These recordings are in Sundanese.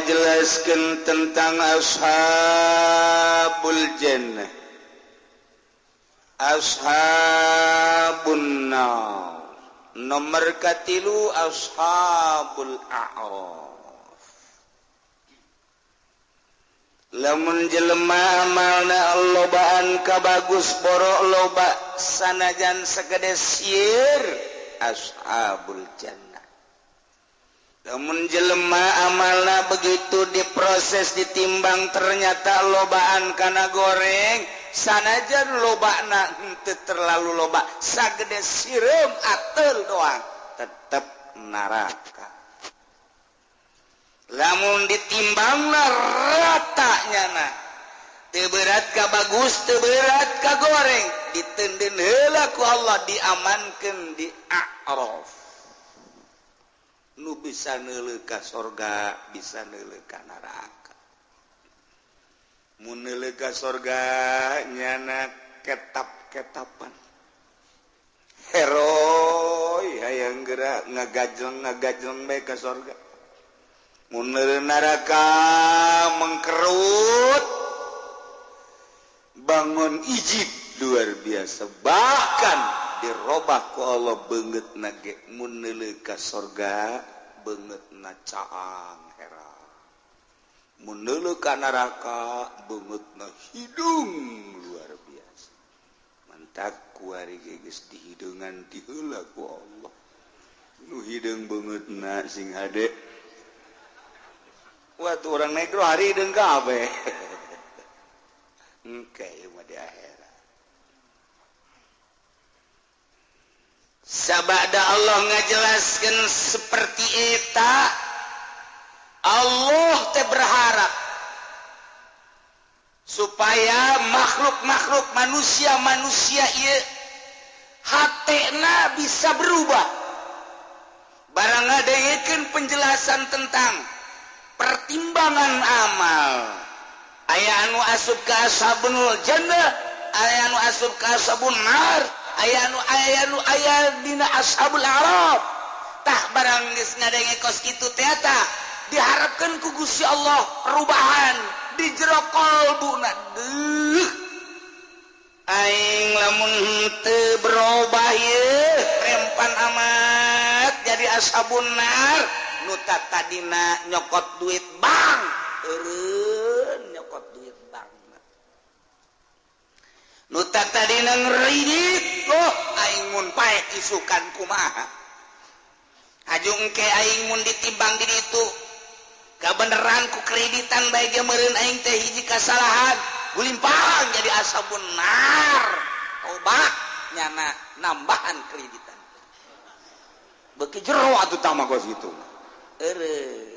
ngajelaskeun tentang ashabul jannah ashabun nar nomor katilu ashabul a'raf lamun jelema amalna lobaan ka bagus borok loba sanajan sagede sieun ashabul jannah lamun jelema amalna begitu diproses ditimbang ternyata lobaan kana goreng sanajan lobana henteu terlalu loba sagede sireum ateul doang tetep neraka lamun ditimbangna rata nyana teu berat ka bagus teu berat ka goreng ditendeun heula ku Allah diamankeun di a'raf nu bisa neuleuh ka sorga bisa neuleuh ka neraka mun neuleuh ka sorga nyana ketap-ketapan heroi hayang geura ngagajleng bae ka sorga mun neuleuh neraka mengkerut bangun ijib luar biasa bahkan dirobah ku Allah beungeutna ge mun neuleuh ka sorga beungeutna caang hera mun neuleuh ka neraka beungeutna hidung luar biasa mantak kuari geus dihideungan ti heula ku Allah nu hideung beungeutna sing hade waktu orang negro hari hideung kabeh engke mah di akhirat sabada Allah ngajelaskeun seperti eta Allah teh berharap supaya makhluk-makhluk manusia ieu hatena bisa berubah barang ngadengekeun penjelasan tentang pertimbangan amal aya anu asup ka ashabul jannah aya anu asup ka ashabun nar aya dina ashabul a'raf tah barang geus ngadenge kos kitu teh eta diharapkeun ku Gusti Allah perubahan di jero qalbuna deuh aing lamun teu berubah ieu rempan amat jadi ashabun nar nu tadina nyokot duit bang eureun nyokot duit bang nu tadina ngridit loh aing mun pae isukan kumaha aju engke aing mun ditimbang di ditu kabeneran ku kreditan bae ge meureun aing teh hiji kasalahan gulimpang jadi ashabun nar obat nyana nambahan kreditan beuki jero atuh tama kos kitu eureun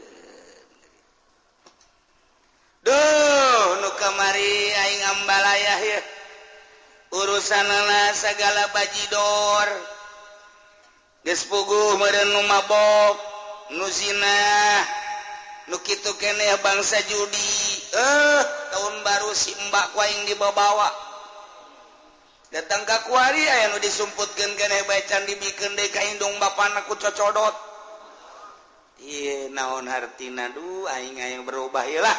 duh nu kamari aing ambalayah ya urusanana sagala bajidor geus puguh meureun nu mabok nu zina nu kitu keneh bangsa judi tahun baru si mbak ku aing dibawa datang ka kuari aya nu disumputkeun keneh bae can dibikeun deui ka indung bapana ku cocodot ieu naon hartina duh aing hayang berubah ieu lah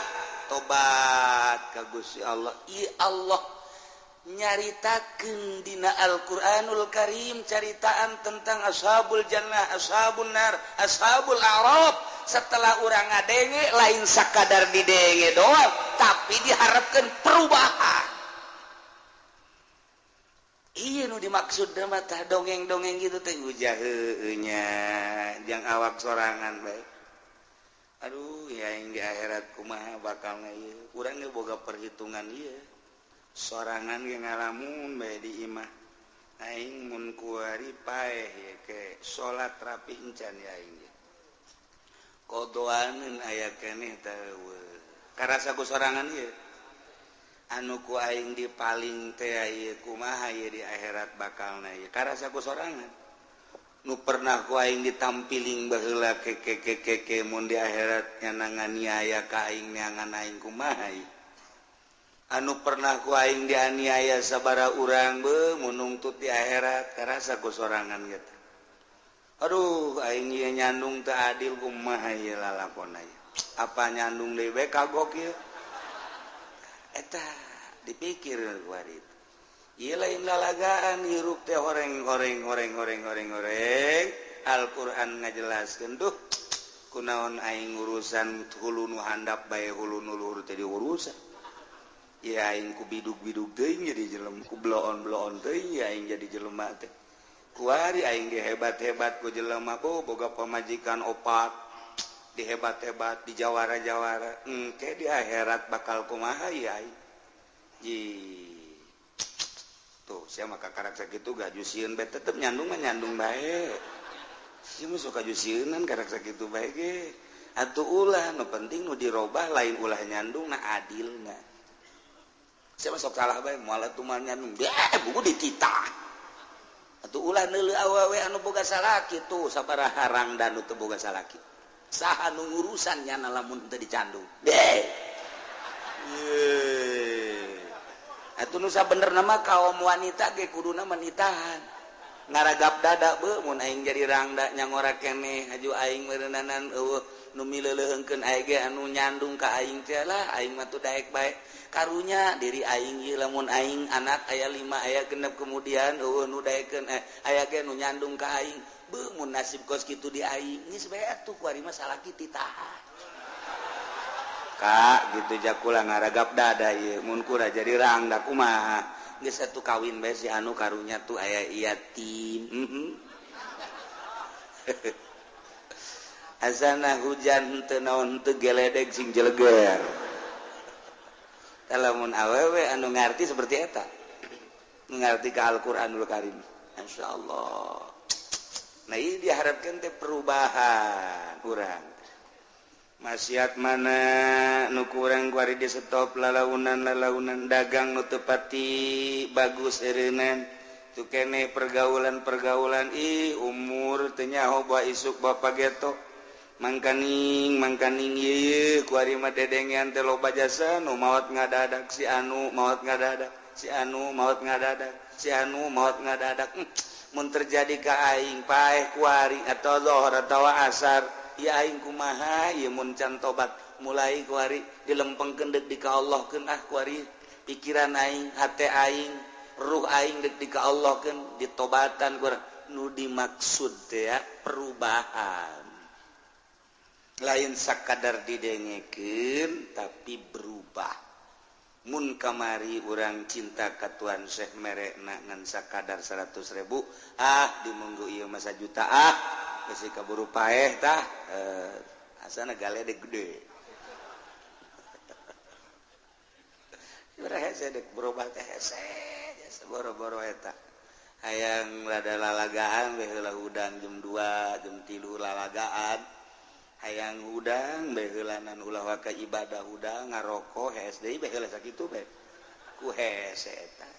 tobat ka Gusti Allah ieu Allah nyaritakeun dina Al-Qur'anul Karim caritaan tentang ashabul jannah, ashabun nar, ashabul a'raf. Setelah urang ngadenge lain sakadar didenge doang, tapi diharapkan perubahan. Iya nu dimaksud mah tah dongeng-dongeng gitu teh ujah heueuh nya, jang awak sorangan bae. Aduh, ya yang di akhirat kumaha bakalna ieu. Urang ge boga perhitungan ieu. Sorangan ge ngalamun bae di imah. Aing mun kuari paeh ye ke salat rapi encan ya aing. Kodoaneun aya keneh teu. Karasa ku sorangan ieu. Anu ku aing dipaling teh ieu kumaha ieu di akhirat bakalna ieu. Karasa ku sorangan. Nu pernah ku aing ditampiling baheula ke mun di akhirat nya nganiaya ka aing neangan aing kumaha ieu. Anu pernah ku aing dianiaya sabara urang beuh mun nungtut di akhirat karasa ku sorangan gitu. Aduh aing ieu nyandung teu adil kumaha ieu lalakonna ieu. apa nyandung dewe kagok ya eta dipikir kuari ieu lain lalagaan hirup teh horeng Al-Qur'an ngajelaskeun duh kunaon aing urusan hulu nu handap bae hulu nu luhur teh diurusan ya aing ku bidug-bidug teuing jadi jelema ku bloon-bloon teuing ya aing jadi jelema teh kuari aing ge hebat-hebat ku jelema boga pamajikan opat dihebat-hebat di jawara-jawara engke di akhirat bakal kumaha ya tuh sia maka karakter kitu gajusieun bae tetep nyandung mah nyandung bae sia mah suka jusieunnan karakter kitu bae ge atuh ulah nu penting nu dirobah lain ulah nyandung na adilna sia mah sok salah bae moal atuh mah nyandung buku dititah atuh ulah neuleuh awewe anu boga salaki tuh sabaraha rangdan nu teu boga salaki saha nu ngurusan nya lamun teu dicandung atuh nu sabenerna mah kaum wanita ge kuduna menitahan ngaragap dada beuh mun aing jadi rangda nyangora keneh aju aing meureunanan eueuh nu mileuleungkeun aing ge anu nyandung ka aing teh lah aing mah tuh daek bae karunya diri aing ieu lamun aing anak aya 5 aya 6 kemudian eueuh nu daekeun aya ge nu nyandung ka aing beuh mun nasib kos kitu di aing geus bae atuh kuari mah salaki titahan Kak gitu jakula ngaragap dada ieu mun kura jadi rangda kumaha geus atuh kawin bae si anu karunya tuh aya yatim asana hujan teu naon teu geledeg sing jeleger lamun awewe anu ngarti seperti eta ngarti ka Al-Qur'anul Karim insyaallah nah ieu diharapkeun teh perubahan urang maksiat mana nu kurang kuari di stop lalaunan dagang nu teu pati bagus eureunnan tu keneh pergaulan umur teu nyaho bae isuk bapa geto mangkaning ieu kuari mah dedengean teh loba jasa nu maot ngadadak si anu maot ngadadak mun terjadi ka aing paeh kuari atau zuhur atau asar ya aing kumaha ieu mun can tobat mulai kuari dilempengkeun deuk di ka Allah keun kuari pikiran aing hate aing ruh aing deuk di ka Allah keun ditobatan kuari nu dimaksud teh ya perubahan lain sakadar didengekeun tapi berubah mun kamari urang cinta ka Tuan Syekh merekna ngan sakadar 100.000 dimonggo ieu mah 1 juta geus kaburu paeh tah asana galedeg gede urang hese dek berubah teh hese boro-boro eta hayang rada lalagaan we heula udang jam 2 jam 3 lalagaan hayang udang bae heulanan ulah waka ibadah udang ngaroko hese deui bae heula sakitu bae ku hese eta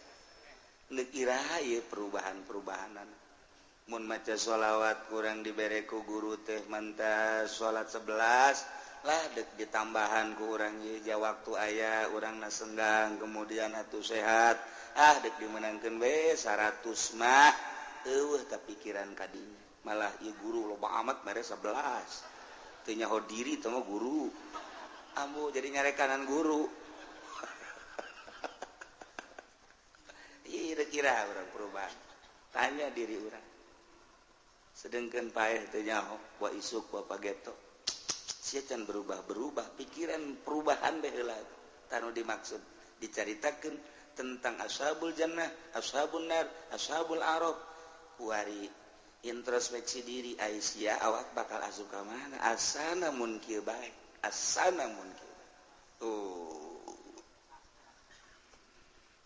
neuk iraha ieu perubahan-perubahanan mun maca sholawat kurang dibere ku guru teh manta salat 11 lah deuk ditambahan ku urang ieu ja waktu aya urang senggang kemudian atuh sehat deuk dimenangkeun we 100 mah eueuh kapikiran ka dinya malah ieu guru loba amat mere 11 teu nyaho diri teh mah guru ambu jadi nyarekanan guru ieu kira urang perubahan tanya diri urang sedengkeun paeh teu nyaho wa isuk wa pageto sia can berubah pikiran perubahan bae heula tanu dimaksud dicaritakeun tentang ashabul jannah ashabun nar ashabul araf kuari introspeksi diri Aisyah awak bakal asup ka mana asana mun kieu bae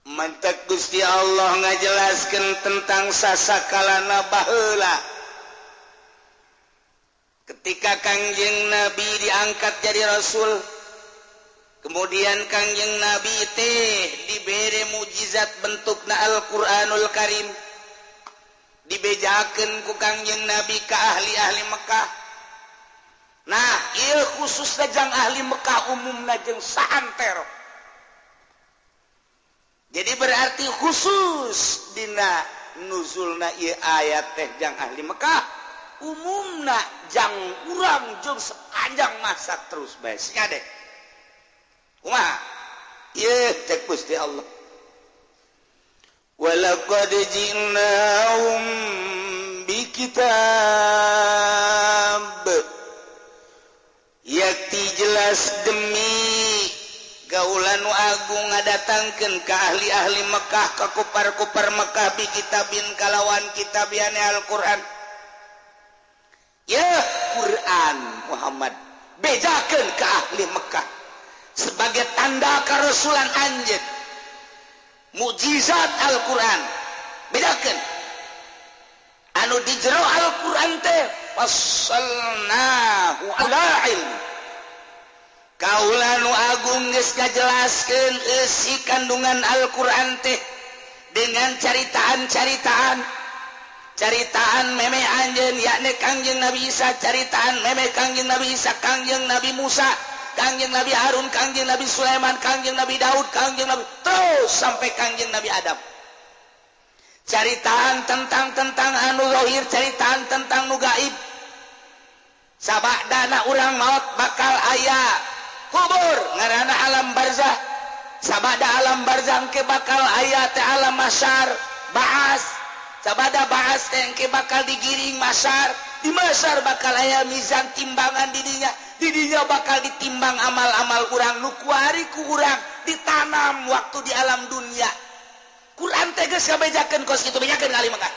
mantak Gusti Allah ngajelaskeun tentang sasakalana baheula ketika Kangjeng Nabi diangkat jadi Rasul kemudian Kangjeng Nabi teh dibere mukjizat bentukna Al-Qur'anul Karim dibejakeun ku Kangjeng Nabi ka ahli-ahli Mekah nah ieu khusus jeung ahli Mekah umumna jeung saantero jadi berarti khusus dina nuzulna ieu ayat teh jeung ahli Mekah umumna jang urang jeung sepanjang masa terus bae sia deh kumaha ieu cek Gusti Allah walaqad ji'nahum bikitab yakti jelas demi gaulan nu agung ngadatangkeun ka ahli-ahli Mekah ka kupar-kupar Mekah bi kitabin kalawan kitabiane Al-Qur'an ya Quran Muhammad bejakeun ka ahli Mekah sebagai tanda karasulan anjeun mukjizat Al-Qur'an bedakeun anu di jero Al-Qur'an teh fassalnahu ala ilm kaula nu agung geus ngajelaskeun isi kandungan Al-Qur'an teh dengan caritaan meme anjeun yakni Kangjeng Nabi Isa caritaan meme Kangjeng Nabi Isa Kangjeng Nabi Musa Kangjeng Nabi Harun Kangjeng Nabi Sulaiman Kangjeng Nabi Daud Kangjeng Nabi terus sampai Kangjeng Nabi Adam caritaan tentang anu zahir caritaan tentang nu gaib sabadana urang maut bakal aya kubur ngaranna alam barzah sabada alam barzah ke bakal aya teh alam masyar baas sabada baas teh ke bakal digiring masyar di masyar bakal aya mizan timbangan di dinya bakal ditimbang amal-amal urang nu kuari ku urang ditanam waktu di alam dunia Quran teh geus kabejakeun kos kitu bejakeun kali Mekah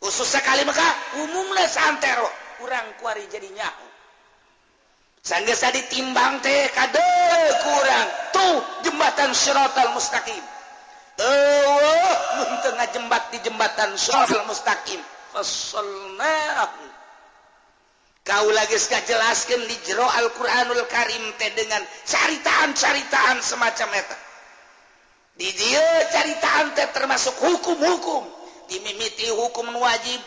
khususnya kali Mekah umumna santero urang kuari jadi nyaho sanggeus ditimbang teh kadeu kurang tuh jembatan Shiratal Mustaqim mun teu ngajembat di jembatan Shiratal Mustaqim fassalnahu kaula geus kajelaskeun di jero Al-Qur'anul Karim teh dengan caritaan-caritaan semacam eta di dieu caritaan teh termasuk hukum-hukum dimimiti hukum nu wajib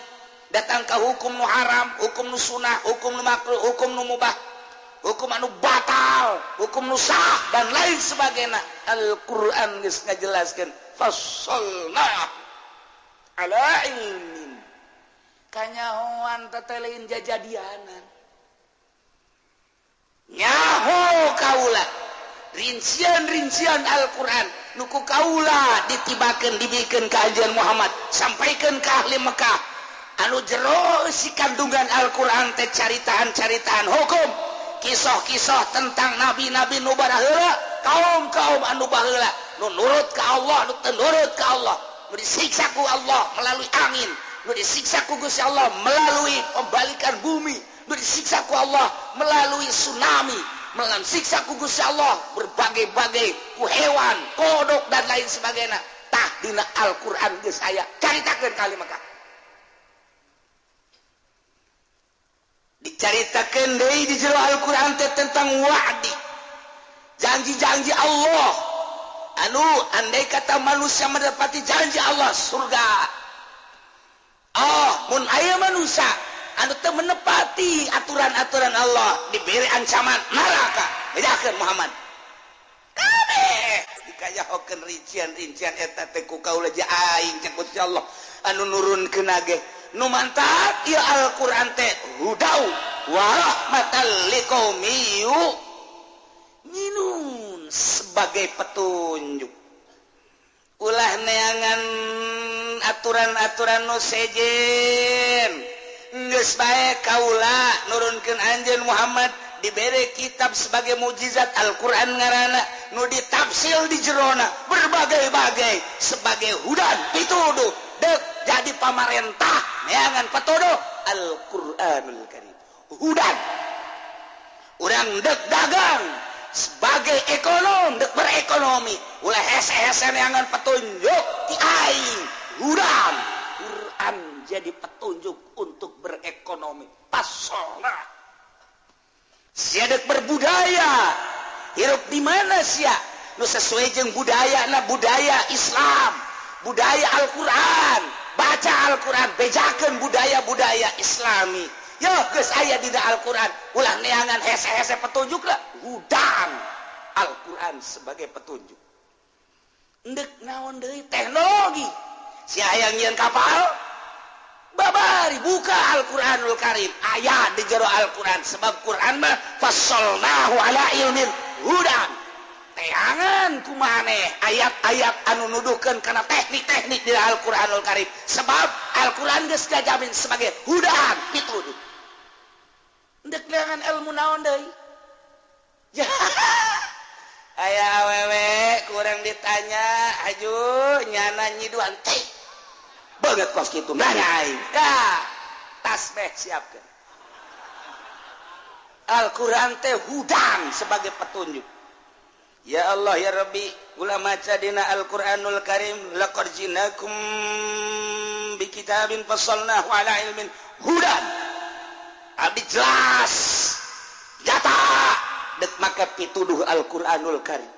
datang ka hukum nu haram hukum nu sunah hukum nu makruh hukum nu mubah hukum anu batal hukum nu sah dan lain sebagainya Al-Qur'an geus ngajelaskeun fassalna ala ilmin kanyahoan tetelein jajadianan nyaho kaula rincian Al-Qur'an nuku kaula ditibakeun dibikeun ka ajian Muhammad sampaikeun ka ahli Mekah anu jero si kandungan Al-Qur'an teh caritaan-caritaan hukum kisah-kisah tentang nabi-nabi nu baraheula kaum-kaum anu baheula nu nurut ka Allah nu teu nurut ka Allah nu disiksa ku Allah melalui angin nu disiksa ku Gusti Allah melalui pembalikan bumi nu disiksa ku Allah melalui tsunami melalui siksa ku Gusti Allah berbagai-bagai ku hewan kodok dan lain sebagainya tah dina Al-Qur'an geus aya caritakeun kali Mekah dicaritakeun deui di jero Al-Qur'an teh tentang wa'di janji-janji Allah anu andai kata manusia mendapati janji Allah surga mun aya manusia anu teu menepati aturan-aturan Allah diberi ancaman neraka bedakeun Muhammad kabeh dikayahokeun rincian-rincian eta teh ku kaula je aing cek Gusti Allah anu nurunkeun ge nu mantap ieu Al-Qur'an teh hudau wa rahmatal liqaumi yu'minun sebagai petunjuk ulah neangan aturan-aturan nu sejen geus bae kaula nurunkeun anjeun Muhammad dibere kitab sebagai mukjizat Al-Qur'an ngaranna nu ditafsir di jerona berbagai-bagai sebagai hudan pituduh deuk jadi pamarentah neangan pituduh Al-Qur'anul Karim hudan urang deuk dagang sebagai ekonom deuk berekonomi ulah hese-hese neangan petunjuk ti aing hudan Quran jadi petunjuk untuk berekonomi pasola siadek berbudaya hirup di mana sia nu sesuai jeung budaya Islam budaya Al-Qur'an baca Al-Qur'an bejakeun budaya Islami yo geus aya dina Al-Qur'an ulah neangan hese-hese petunjuk lah hudan Al-Qur'an sebagai petunjuk endek naon deui teknologi si hayang nyieun kapal sabari buka Al-Qur'anul Karim ayat di jero Al-Qur'an sebab Qur'an mah fassalnahu ala ilmin hudan teangan kumaneh ayat-ayat anu nuduhkeun kana teknik-teknik di Al-Qur'anul Karim sebab Al-Qur'an geus dijamin sebagai hudan pituduh ndek leangan ilmu naon deui ya aya awewe kurang ditanya aju nyana nyiduan teh banget kos kitu nanya aing ka tasbih siapkeun Al-Qur'an teh hudan sebagai petunjuk ya Allah ya Rabbi ulah maca dina Al-Qur'anul Karim laqad jinakum bi kitabin fassalnahu ala ilmin hudan abdi jelas nyata dek maka pituduh Al-Qur'anul Karim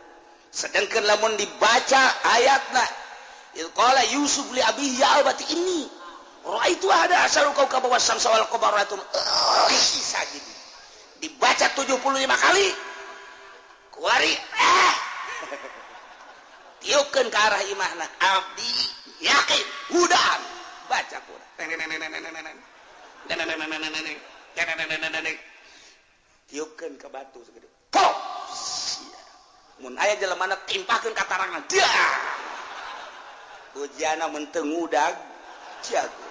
sedangkan lamun dibaca ayatna qala Yusuf li abihi ya abati inni raaitu ada asaru kaukaba wasyamsa wal qamara sajid dibaca 75 kali kuari tiupkeun ke arah imahna abdi yakin hudan baca Qur'an tiupkeun ke batu segede pop mun aya jelemana timpakeun ka tarangna dah ujiana mun teu ngudag jago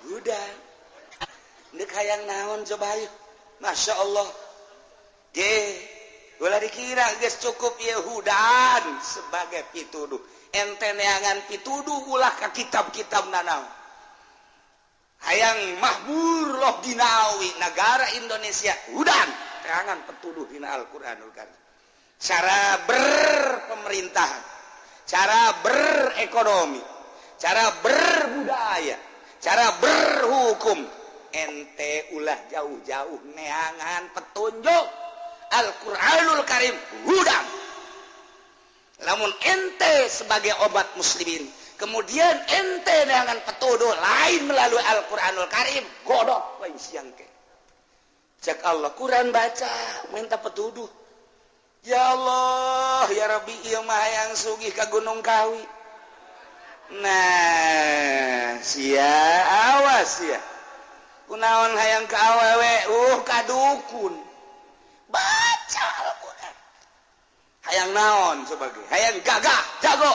hudan nek hayang naon coba ayo Masya Allah ulah dikira geus cukup ya hudan sebagai pituduh ente neangan pituduh ulah ka kitab-kitab nanaon hayang mahmur loh dinawi negara Indonesia hudan teangan petuduh dina Al-Qur'anul Karim cara berpemerintahan cara berekonomi cara berbudaya cara berhukum ente ulah jauh-jauh neangan petunjuk Al-Qur'anul Karim hudan lamun ente sebagai obat muslimin kemudian ente neangan petunjuk lain melalui Al-Qur'anul Karim godok wae siang ke cek Allah Quran baca minta petunjuk ya Allah ya Rabbi ieu mah hayang sugih ka Gunung Kawi nah sia awas ya kunaon hayang ka awewe kadukun baca Al-Qur'an hayang naon sebagai hayang gagah jago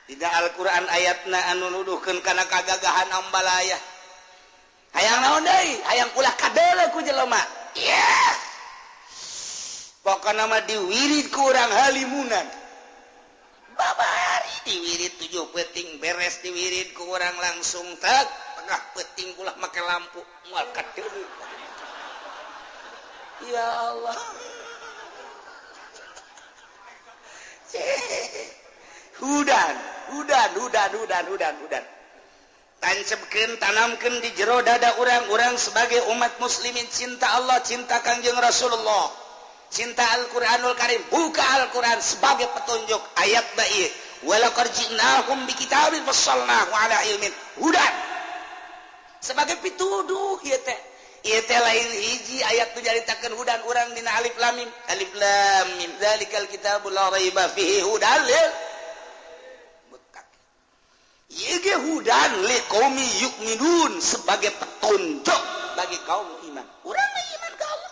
tidak Al-Qur'an ayatna anu nuduhkeun kana kagagahan ambalaya hayang naon deui hayang ulah kadeuleu ku jelema yeah. Pokokna mah diwirid ku urang halimunan babari diwirid 7 peuting beres diwirid ku urang langsung tak tengah peuting ulah make lampu moal kadeuleu ya Allah hudan tancapkeun tanamkeun di jero dada urang-urang sebagai umat muslimin cinta Allah cinta Kangjeng Rasulullah cinta Al-Qur'anul Karim buka Al-Qur'an sebagai petunjuk ayat ba'i walaqad ji'nahum bikitabin fassalnahu ala ilmin hudan sebagai pituduh ieu teh lain hiji ayat tu jaritakeun hudan urang dina alif lam mim zalikal kitabul la raiba fihi hudan lil muttaqin ieu ge hudan liqaumi yu'minun sebagai petunjuk bagi kaum iman urang iman ka Allah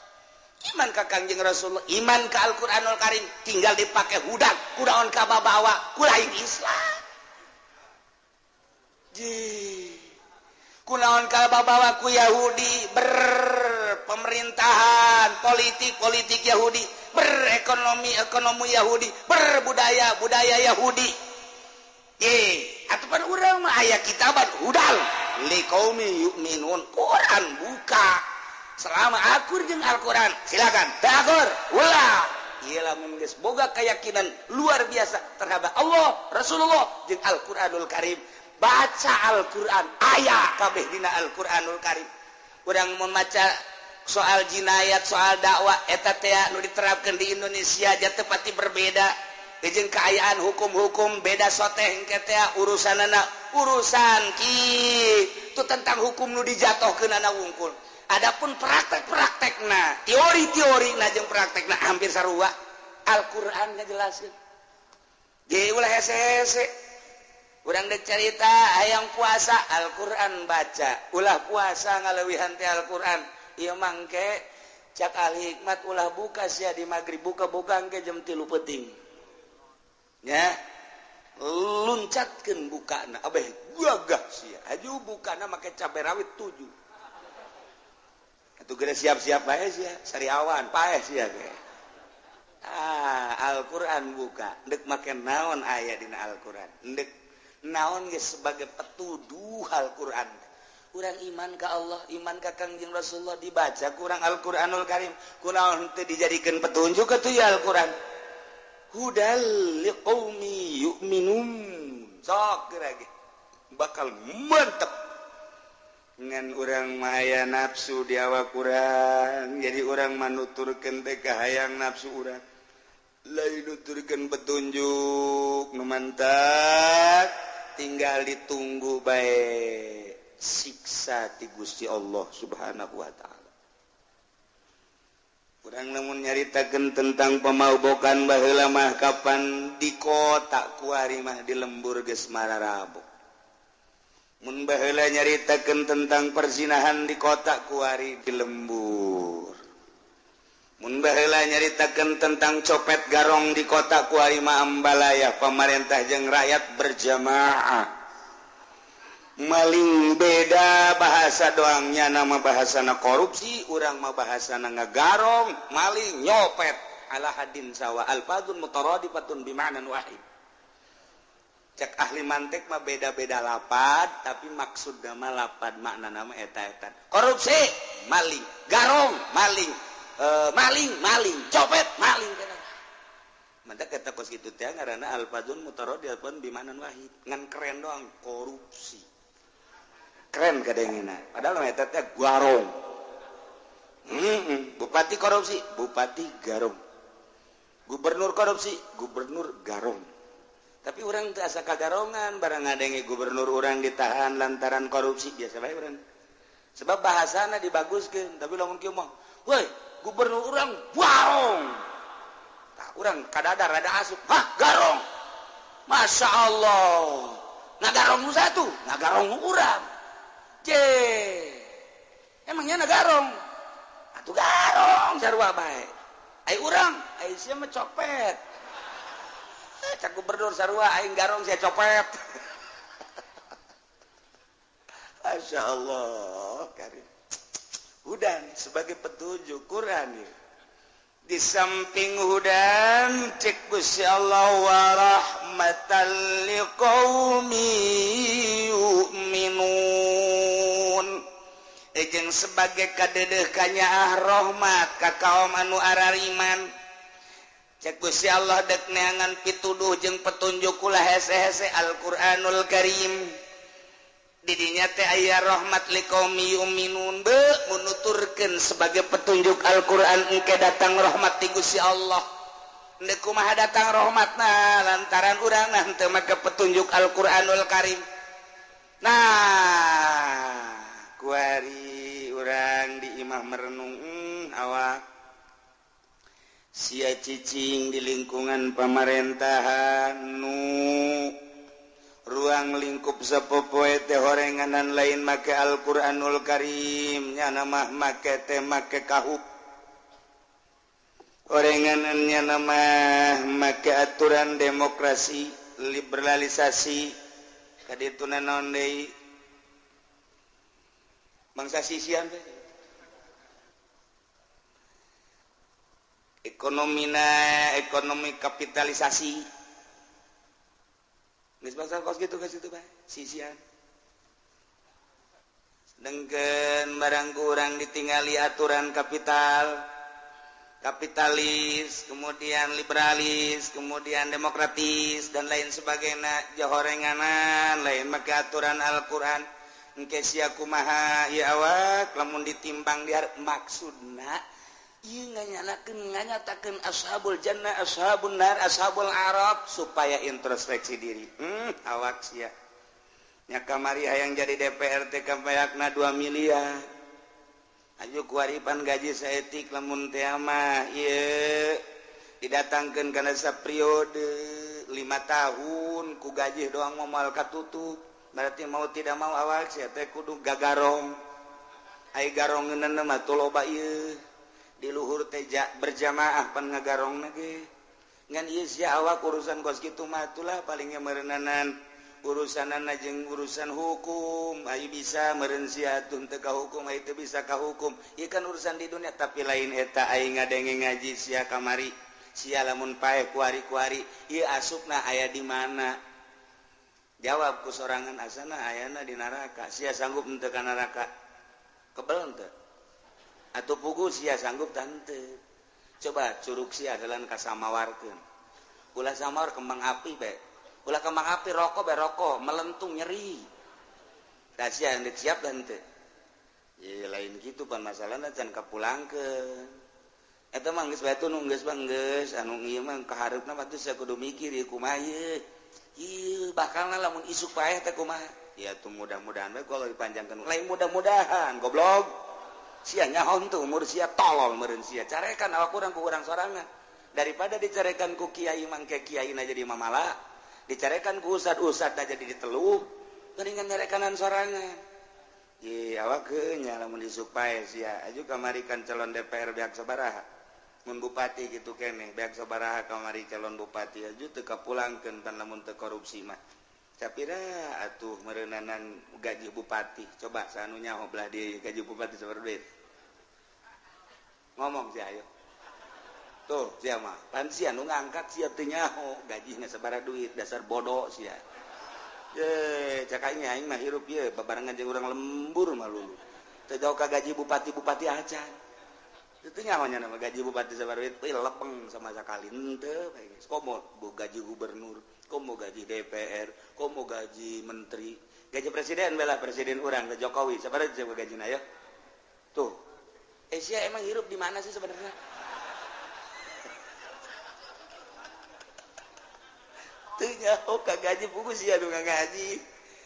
iman ka Kangjeng Rasulullah iman ka Al-Qur'anul Karim tinggal dipake hudan kunaon ka babawa ku lain Islam kunaon ka babawa ku Yahudi berpemerintahan politik Yahudi berekonomi Yahudi berbudaya Yahudi atupan urang mah aya kitaban hudal liqaumi yu'minun Quran buka selama akur jeung Al-Qur'an silakan dagur ulah ieu lamun geus boga keyakinan luar biasa terhadap Allah Rasulullah jeung Al-Qur'anul Karim baca Al-Qur'an aya kabeh dina Al-Qur'anul Karim urang memaca soal jinayat soal dakwah eta teh nu diterapkeun di Indonesia aja teu pati berbeda jeung kaayaan hukum-hukum beda soteh engke teh urusanana urusan kitu tentang hukum nu dijatohkeunana wungkul adapun praktek-praktekna teori-teorina jeung praktekna hampir sarua Al-Qur'an ngajelaskeun ulah hese urang dek cerita hayang puasa Al-Qur'an baca ulah puasa ngalewihan teh Al-Qur'an ieu mangke cak ahli hikmat ulah buka sia di magrib buka-buka engke jam 3 peuting nya luncatkeun bukana abeh gagah sia aju bukana make cabe rawit 7 atuh geus siap-siap bae sia sariawan paeh sia ge Al-Qur'an buka dek make naon aya dina Al-Qur'an dek naon geus sebagai petuduh Al-Qur'an urang iman ka Allah iman ka Kangjeng Rasulullah dibaca kurang Al-Qur'anul Karim kunaon teu dijadikeun petunjuk atuh ya Al-Qur'an hudal liqaumi yu'minun sok geura ge bakal mantep ngan urang mah aya nafsu di awak urang jadi urang manuturkeun teh kahayang nafsu urang lain nuturkeun petunjuk nu mantap tinggal ditunggu bae siksa ti Gusti Allah Subhanahu wa taala. Urang lamun nyaritakeun tentang pamaubokan baheula mah kapan di kota kuari mah di lembur geus mararabok. Mun baheula nyaritakeun tentang perzinahan di kota kuari di lembur. Mun baheula nyaritakeun tentang copet garong di kota kuari mah ambalaya pamarentah jeung rakyat berjamaah. Maling beda bahasa doangnya nama bahasana korupsi urang mah bahasana ngagarong maling nyopet ala hadin sawa alfadun mutaradifatun bima'nan wahid cek ahli mantek mah beda-beda lapad tapi maksudna mah lapad makna nama eta-etan korupsi maling garong maling maling copet maling mantap kata kos kitu teh ngaranna alfadun mutaradifatun bima'nan wahid ngan keren doang korupsi keren kadengina padahal eta teh garong bupati korupsi bupati garong gubernur korupsi gubernur garong tapi urang teu asa kagarongan barang ngadenge gubernur urang ditahan lantaran korupsi biasa bae urang sebab bahasana dibaguskeun tapi lamun kieu mah woi gubernur urang garong tah urang kadadar rada asup hah garong masya Allah ngagarong nu satu ngagarong urang emangnya nagarong atuh garong sarua bae ai urang ai sia mah copet cak gubernur sarua aing garong sia copet Masya Allah karim hudan sebagai petunjuk Quran ya. Di samping hudan cek Gusti Allah wa rahmatan liqaumi yu'minun jeung sebagai kadedeh kanyaah rahmat ka kaum anu arariman cek Gusti Allah dek neangan pituduh jeung petunjuk ulah hese-hese Al-Qur'anul Karim didinya teh aya rahmat liqaumi yu'minun be menuturkeun sebagai petunjuk Al-Qur'an engke datang rahmat ti Gusti Allah endeu kumaha datang rahmatna lantaran urang nah teu make petunjuk Al-Qur'anul Karim nah kuari urang di imah merenung awak sia cicing di lingkungan pamerintahan nu ruang lingkup sapopoe teh horenganan lain make Al-Qur'anul Karim nya nama make teh make kahuk horenganannya nama make aturan demokrasi liberalisasi kadituna naon deui bangsa sisian teh ekonomi kapitalisasi geus bangsa kos gitu geus itu bae sisian dengkeun barang kurang ditingali aturan kapitalis kemudian liberalis kemudian demokratis dan lain sebagainya jahorenganan lain make aturan Al-Qur'an engke sia kumaha ieu awak lamun ditimbang di maksudna ieu nganyatakeun ashabul jannah ashabun nar ashabul arab supaya introspeksi diri awak sia nya kamari hayang jadi DPR teh kabayakna 2 miliar aju kuaripan gaji saeutik lamun teh mah ieu didatangkeun kana saperiode 5 tahun ku gaji doang mau katutup berarti mau tidak mau awal sia teh kudu gagarong ai garong ngeuneuh mah teu loba ieu di luhur teh berjamaah pan ngagarong ge ngan ieu sia awak urusan kos kitu mah atulah paling meureunnanan urusanana jeung urusan hukum ai bisa meureun sia tun teu ka hukum ai teu bisa ka hukum ieu kan urusan di dunia tapi lain eta ai ngadenge ngaji sia kamari sia lamun pae kuari-kuari ieu asupna aya di mana jawab ku sorangan asana ayana di neraka sia sanggup henteu ka neraka kebel henteu atuh pugu sia sanggup tante coba curug sia dalan kasamawarkeun ulah samawar kembang api bae ulah kembang api rokok bae rokok melentung nyeri da sia hendak siap dan henteu ye lain kitu pan masalahna can kapulangkeun eta mah geus bae nu geus geus anu ieu mah kaharepna mah teh kudu mikir ieu kumaha ieu bakalna lamun isuk paeh teh kumaha ya tuh mudah-mudahan we kalau dipanjangkeun lain mudah-mudahan goblok sia nyaho tuh umur sia tolol meureun sia carekan awak urang ku urang sorangan daripada dicarekan ku kiai mangke kiaina jadi mamala dicarekan ku ustad jadi diteluh geuningan nyarekanan sorangan ye awak nya lamun isuk paeh sia aju kamarikan calon DPR beak sabaraha mun bupati gitu keneh beak sabaraha kamari calon bupati aju teu kapulangkeun pan lamun teu korupsi mah capira atuh meureunanan gaji bupati coba sanu nyaho belah di gaji bupati sabar duit ngomong sia ayo tuh sia mah pan sia nu ngangkat sia teu nyaho gajina sabaraha duit dasar bodoh sia ye cakanya aing mah hirup ye babarengan jeung urang lembur mah lulu teu jauh ka gaji bupati acan itu nyahonya nama gaji bupati sabar duit lepeng sama sakali henteu bae komo gaji gubernur komo gaji DPR komo gaji menteri gaji presiden bela presiden urang ke Jokowi sabaraha gajina ya tuh sia emang hirup di mana sih sebenarnya teu nyaho ka gaji pugu sia nu ngaji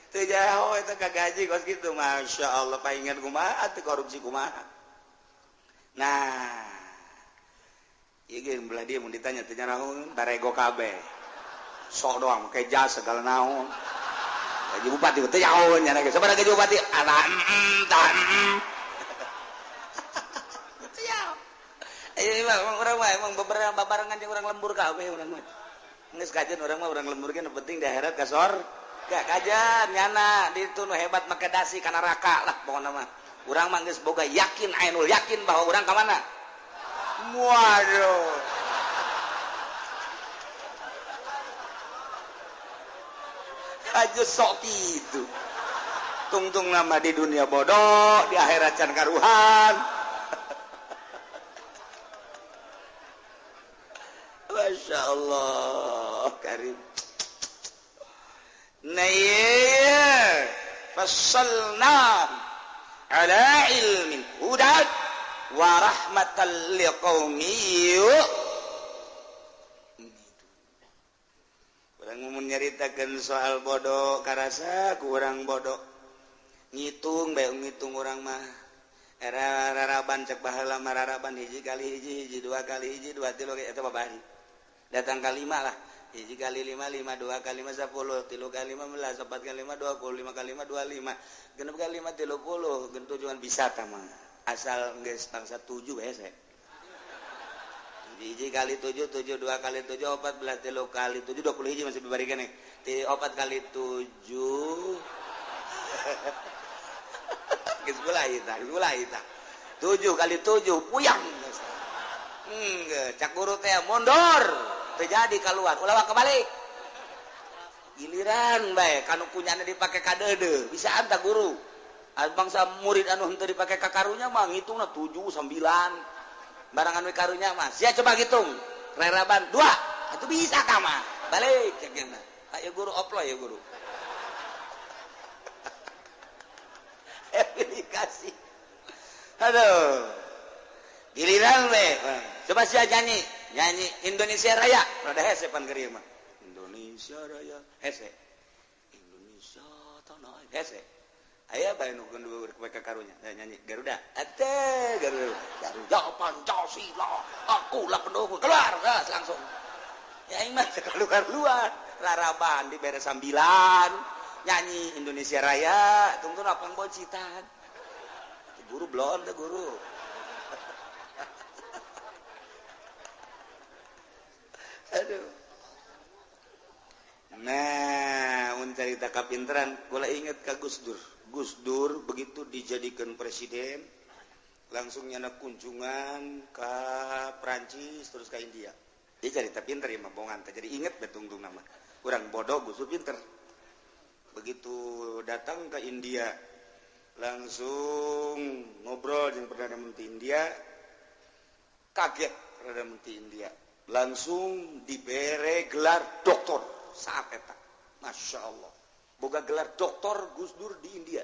teu nyaho eta ka gaji kos kitu masyaallah paingan kumaha teu korupsi kumaha nah ieu ge belah dia mun ditanya teu nyarahoun tarego kabeh sok doang make jas segala naon gaji bupati teu nyaho nya ge sabaraha gaji bupati ada teu nyaho emang urang mah emang babarengan jeung urang lembur kabeh urang mah geus kajen urang mah urang lembur ge nu penting di akhirat ka surga kajen nyana ditu nu hebat make dasi ka neraka lah pokona mah urang mah geus boga yakin ainul yakin bahwa urang ka mana waduh aja sok kitu tungtung nama di dunia bodoh di akhirat can karuhan Masya Allah karim naya fasalna ala ilmin hudan wa rahmatan liqaumi urang mun nyaritakeun soal bodoh karasa ku urang bodoh ngitung bae ngitung urang mah era raraban cek baheula mah raraban hiji kali hiji dua kali hiji dua tilu eta babari datang ka 5 lah hiji kali 5 dua kali 5 10 tilu kali 15 4 kali 5 20 5 kali 5 25 genep kali 5 30 gen tujuan bisa ta mah asal geus tangsa 7 hese hiji kali 7 7 2 kali 7 14 tilu kali 7 20 hiji masih bibari keneh 4 kali 7 geus gula ita 7 kali 7 puyang cak guru teh mundur terjadi keluar ulah kebalik giliran bae kanu kunyana dipake ka deudeu bisa anta guru bangsa murid anu henteu dipake ka karunya mah ngitungna 7 9 barangan we karunya mah sia coba hitung reraban 2 atuh bisa ka mah balik cekna ayo guru oplo ya guru aplikasi aduh giliran we coba sia nyanyi Indonesia Raya rada hese pan keur mah Indonesia Raya hese Indonesia tanah hese aya bae nu kundu ka karunya nyanyi Garuda Garuda Pancasila akulah pendukung keluar gas langsung Ya aing mah keluar laraban di beres sambilan nyanyi Indonesia Raya tunggu lapang bocitan guru blon teh guru aduh nah mun carita kapinteran kula inget ka Gus Dur begitu dijadikan presiden langsung nyana kunjungan ke Prancis terus ke India. Dia cerita pinter ya mah bongan jadi inget betung-tung nama. Kurang bodoh Gus Dur pinter. Begitu datang ke India langsung ngobrol dengan Perdana Menteri India. Kaget Perdana Menteri India. Langsung dibere gelar doktor saat eta. Masya Allah. Boga gelar doktor Gus Dur di India.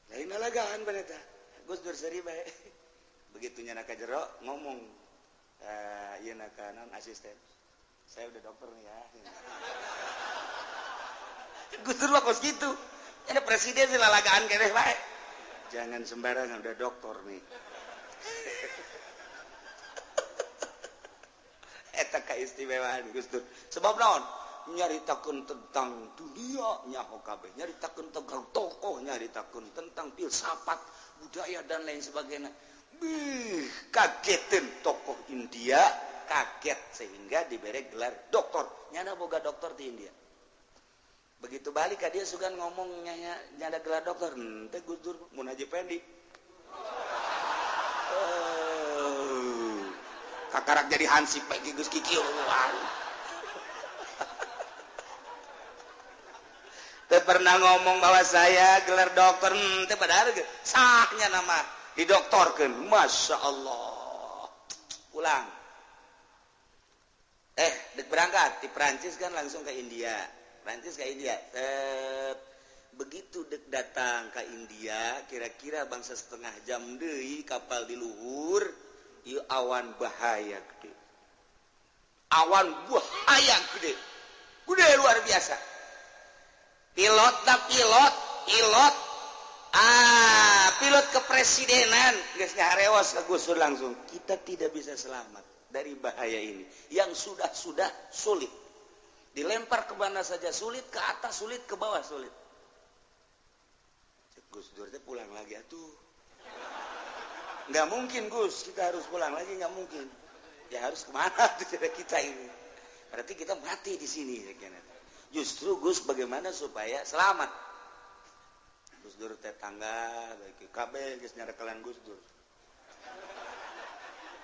Lain alagaan pada eta. Gus Dur seri bae. Begitu nyana ka jero ngomong iya nakanan asisten. Saya udah dokter nih ya. Gus Dur mah kos gitu. Ada presiden sih lalagaan keneh bae. Jangan sembarangan udah dokter nih. Eta keistimewaan Gus Dur. Sebab naon? Nyaritakeun tentang dunia nyaho kabeh, nyaritakeun tentang tokoh, nyaritakeun tentang filsafat, budaya dan lain sebagainya. Kagetin tokoh India kaget sehingga diberi gelar doktor nyana boga doktor di India begitu balik dia sugan ngomong nyana gelar doktor teh Gus Dur mun Haji Pendi kakarak jadi hansip bagi Gus Kiki teh pernah ngomong bahwa saya gelar dokter teh padahal saknya nama didoktorkan, Masya Allah pulang dek berangkat di Perancis kan langsung ke India begitu dek datang ke India kira-kira bangsa setengah jam deui kapal di luhur ieu awan bahaya gede luar biasa pilot pilot kepresidenan geus ngarewas ka Gus Dur langsung kita tidak bisa selamat dari bahaya ini yang sudah sulit dilempar ke mana saja sulit ke atas sulit ke bawah sulit Gus Dur teh pulang lagi atuh nggak mungkin Gus kita harus pulang lagi nggak mungkin ya harus kemana tuh kita ini berarti kita mati di sini justru Gus bagaimana supaya selamat Gus Dur teh tangga bagi kabeh geus nyarekalan Gus Dur.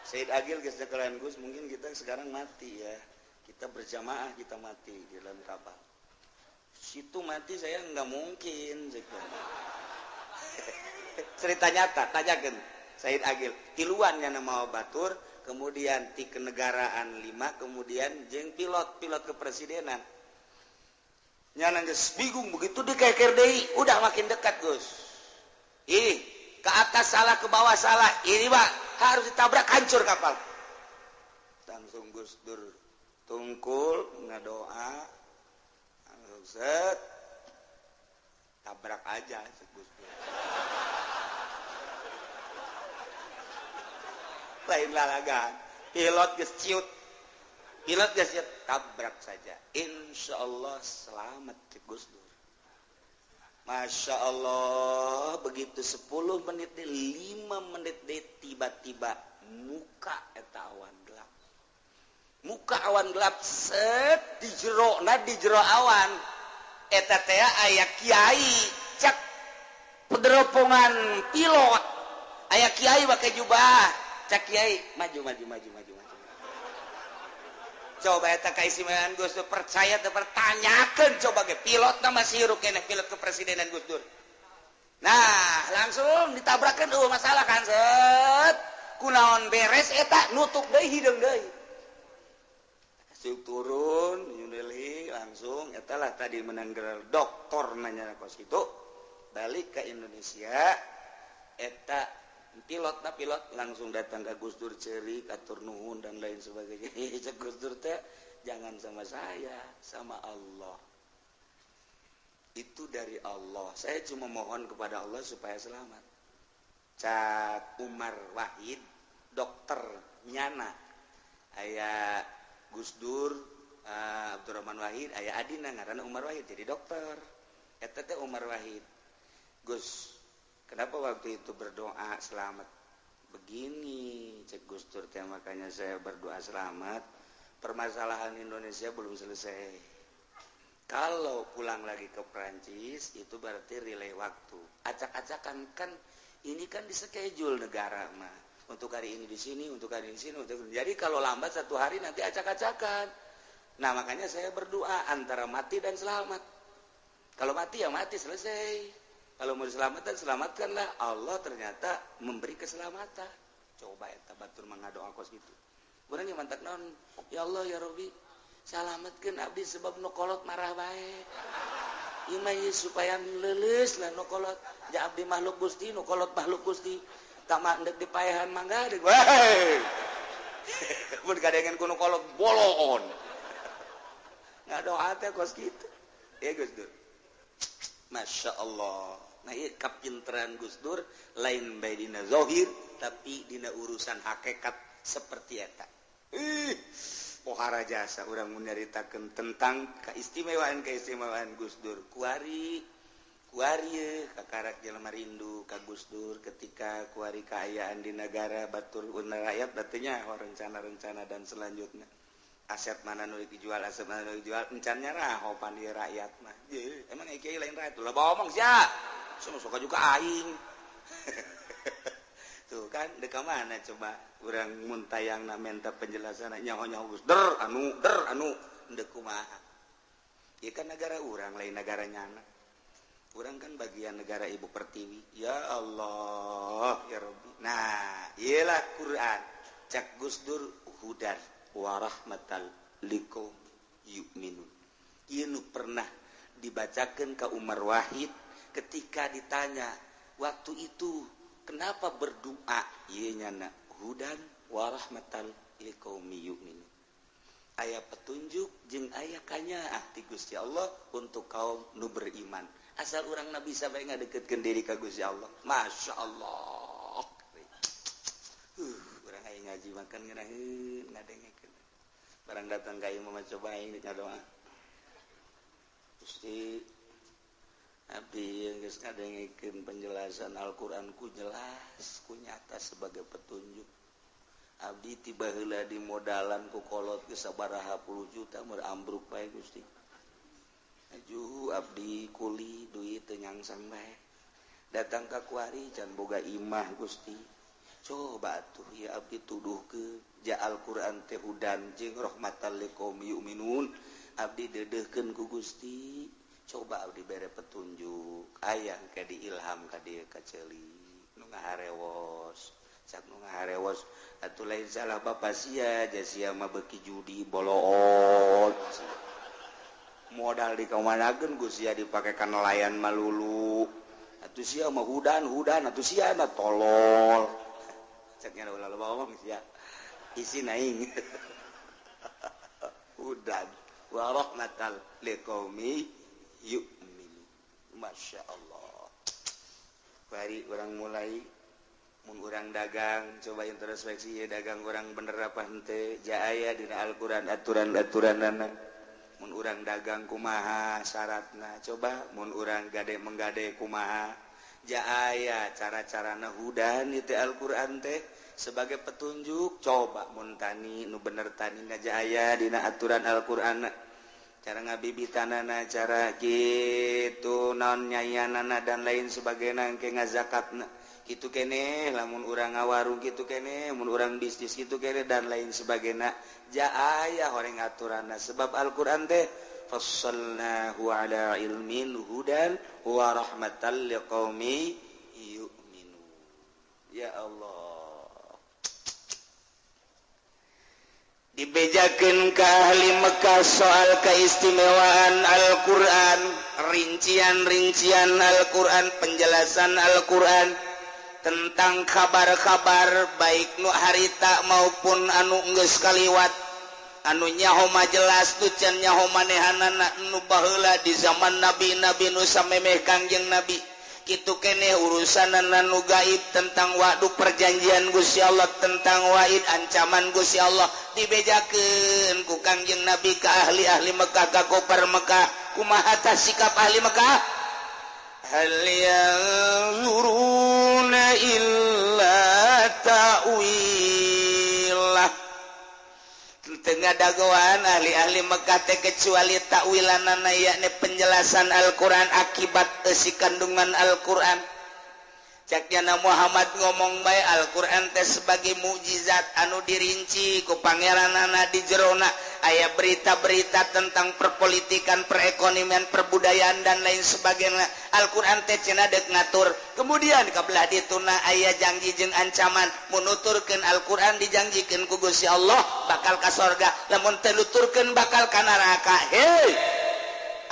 Said Agil geus nyarekalan Gus mungkin kita sekarang mati ya. Kita berjamaah kita mati di dalam kapal. Situ mati saya enggak mungkin cerita nyata tanyakeun Said Agil. Tiluan nya nama batur kemudian ti kenegaraan 5 kemudian jeung pilot kepresidenan. Nyana geus bingung begitu dikeker deui udah makin dekat Gus ih ke atas salah ke bawah salah ini Pak harus ditabrak hancur kapal langsung Gus Dur tungkul ngadoa langsung set tabrak aja Gus Dur lain lalagan pilot geus ciut tabrak saja insya Allah selamat Gus Dur Masya Allah begitu 10 menit 5 menit tiba-tiba muka awan gelap set di jero awan eta teh aya kiai cak pederopongan pilot aya kiai pakai jubah cak kiai maju coba eta keistimewaan Gus Dur percaya teu pertanyakeun coba ge pilot masih hirup keneh pilot kepresidenan Gus Dur nah langsung ditabrakeun masalah kan set kunaon beres eta nutup deui hideung deui asup turun New Delhi langsung eta lah tadi menang gelar doktor nanya kos kitu balik ke Indonesia eta pilot langsung datang ke Gus Dur ceri atur nuhun dan lain sebagainya Gus Dur teh jangan sama saya sama Allah itu dari Allah saya cuma mohon kepada Allah supaya selamat Cak Umar Wahid dokter nyana aya Gus Dur Abdurrahman Wahid aya adina ngaranna Umar Wahid jadi dokter eta teh Umar Wahid. Gus, kenapa waktu itu berdoa selamat begini cek Gus Dur teh, makanya saya berdoa selamat, permasalahan Indonesia belum selesai. Kalau pulang lagi ke Perancis itu berarti relay waktu, acak-acakan kan ini kan di schedule negara mah, untuk hari ini di sini, untuk hari ini di sini, jadi kalau lambat satu hari nanti acak-acakan. Nah makanya saya berdoa antara mati dan selamat. Kalau mati ya mati selesai. Kalau mau diselamatkan selamatkanlah. Allah ternyata memberi keselamatan. Coba ya tabatur mengadoa kos gitu. Orang yang mantak naon, ya Allah ya Robi, selamatkan abdi sebab nukolot marah baik. Imai supaya lulus lah nukolot. Ja abdi makhluk Gusti, nukolot makhluk Gusti. Tamak ndek dipayahan mangga dek. Wah. Mun kadengan kuno kolot bolon. Ngadoa teh kos gitu. Ya Gus Dur. Masya Allah. Nah iya kapinteran Gus Dur lain bae dina zahir tapi dina urusan hakikat seperti eta. Pohara jasa urang mun nyaritakeun tentang keistimewaan Gus Dur. Kuari kakarak jelema rindu ka Gus Dur ketika kuari kaayaan di negara batur una rakyat batunya rencana-rencana dan selanjutnya. Aset mana nu dijual, aset mana nu dijual, encannya raho pandi rakyat mah. Emang kiai lain rakyat tuh lah ngomong sia. Semua suka juga aing. Tuh kan deka mana coba urang mun tayangna minta penjelasan nyaho-nyaho Gus der anu ndeu kumaha. Ieu kan negara urang lain negaranya anak. Urang kan bagian negara Ibu Pertiwi. Ya Allah ya Rabbi. Nah, iyalah Quran. Cak Gus Dur hudan warahmatal liqaum yu'minun. Ieu nu pernah dibacakeun ka Umar Wahid ketika ditanya waktu itu kenapa berdoa ieu nyana hudan warahmatal liqaum yu'minun. Aya petunjuk jeung aya kanyaah ti Gusti Allah untuk kaum nu beriman. Asal urang nabi sampai ngadeketkeun diri ka Gusti Allah. Masya Allah. Urang aya ngaji makan ngeunaheun ngadengekeun. Barang datang ka ieu mah coba aing ngadoa. Gusti abdi geus ngadengekeun penjelasan Al-Qur'an ku jelas, ku nyata sebagai petunjuk. Abdi tiba heula di modalan ku kolot geus sabaraha puluh juta meur ambruk bae Gusti. Aju abdi kuli duit teu nyangsang bae. Datang ka kuari can boga imah Gusti. Coba atuh ya abdi tuduhkeun ja Al-Qur'an teh hudan jeung rahmatal liqaum yu'minun. Abdi deudeuhkeun ku Gusti. Coba abdi bere petunjuk. Aya ka diilham ka dieu ka ceuli. Nu ngaharewos. Cak nu ngaharewos atuh lain salah bapa sia, ja sia mah beuki judi boloot. Modal dikamanakeun ku sia dipakekan nelayan malulu. Atuh sia mah hudan atuh sia mah tolol. Ceknya ulah loba ngomong sia. Isi naing. Hudan wa rahmatal liqaumi yu'minun. Masya Allah. Bari urang mulai mun urang dagang coba introspeksi ya dagang urang bener apa henteu. Ja aya dina Al-Qur'an aturan-aturanana. Mun urang dagang kumaha syaratna, coba mun urang menggade kumaha, ja aya cara-carana hudan itu Al-Qur'an teh sebagai petunjuk. Coba mun tani nu bener tani ja aya dina aturan Al-Qur'an, cara ngabibitanana, cara kitu naon nyayanana dan lain sebagainya engke ngazakatna kitu keneh, lamun urang ngawarung kitu keneh, mun urang bisnis kitu keneh dan lain sebagainya. Ja aya horeng aturanna sebab Al-Qur'an teh fassalnahu ala ilmin hudan wa rahmatal liqaumi yu'minun. Ya Allah. Dibejakeun ka ahli Mekah soal keistimewaan Al-Qur'an, rincian-rincian Al-Qur'an, penjelasan Al-Qur'an tentang kabar-kabar baik nu harita maupun anu geus kaliwat, anu nyaho mah jelas tu can nyaho manehanana nu baheula di zaman nabi-nabi nu samemeh Kangjeng Nabi. kitu keneh urusan nu gaib tentang waktu perjanjian Gusti Allah tentang waid ancaman Gusti Allah dibejakeun ku Kangjeng Nabi ka ahli-ahli Mekah ka kufar Mekah kumaha tah sikap ahli Mekah hal yanzuruna illa ta'wilah tengah dagoan ahli-ahli Mekah teh kecuali takwilanana yakni penjelasan Al-Qur'an akibat si kandungan Al-Qur'an caknya Muhammad ngomong bae Al-Qur'an teh sebagai mukjizat anu dirinci ku pangeranana di jerona aya berita-berita tentang perpolitikan perekonomian perbudayaan dan lain sebagainya Al-Qur'an teh cenah deuk ngatur kemudian kabelah dituna aya janji jeung ancaman menuturkeun Al-Qur'an dijanjikeun ku Gusti Allah bakal ka sorga lamun teu nuturkeun bakal ka neraka hei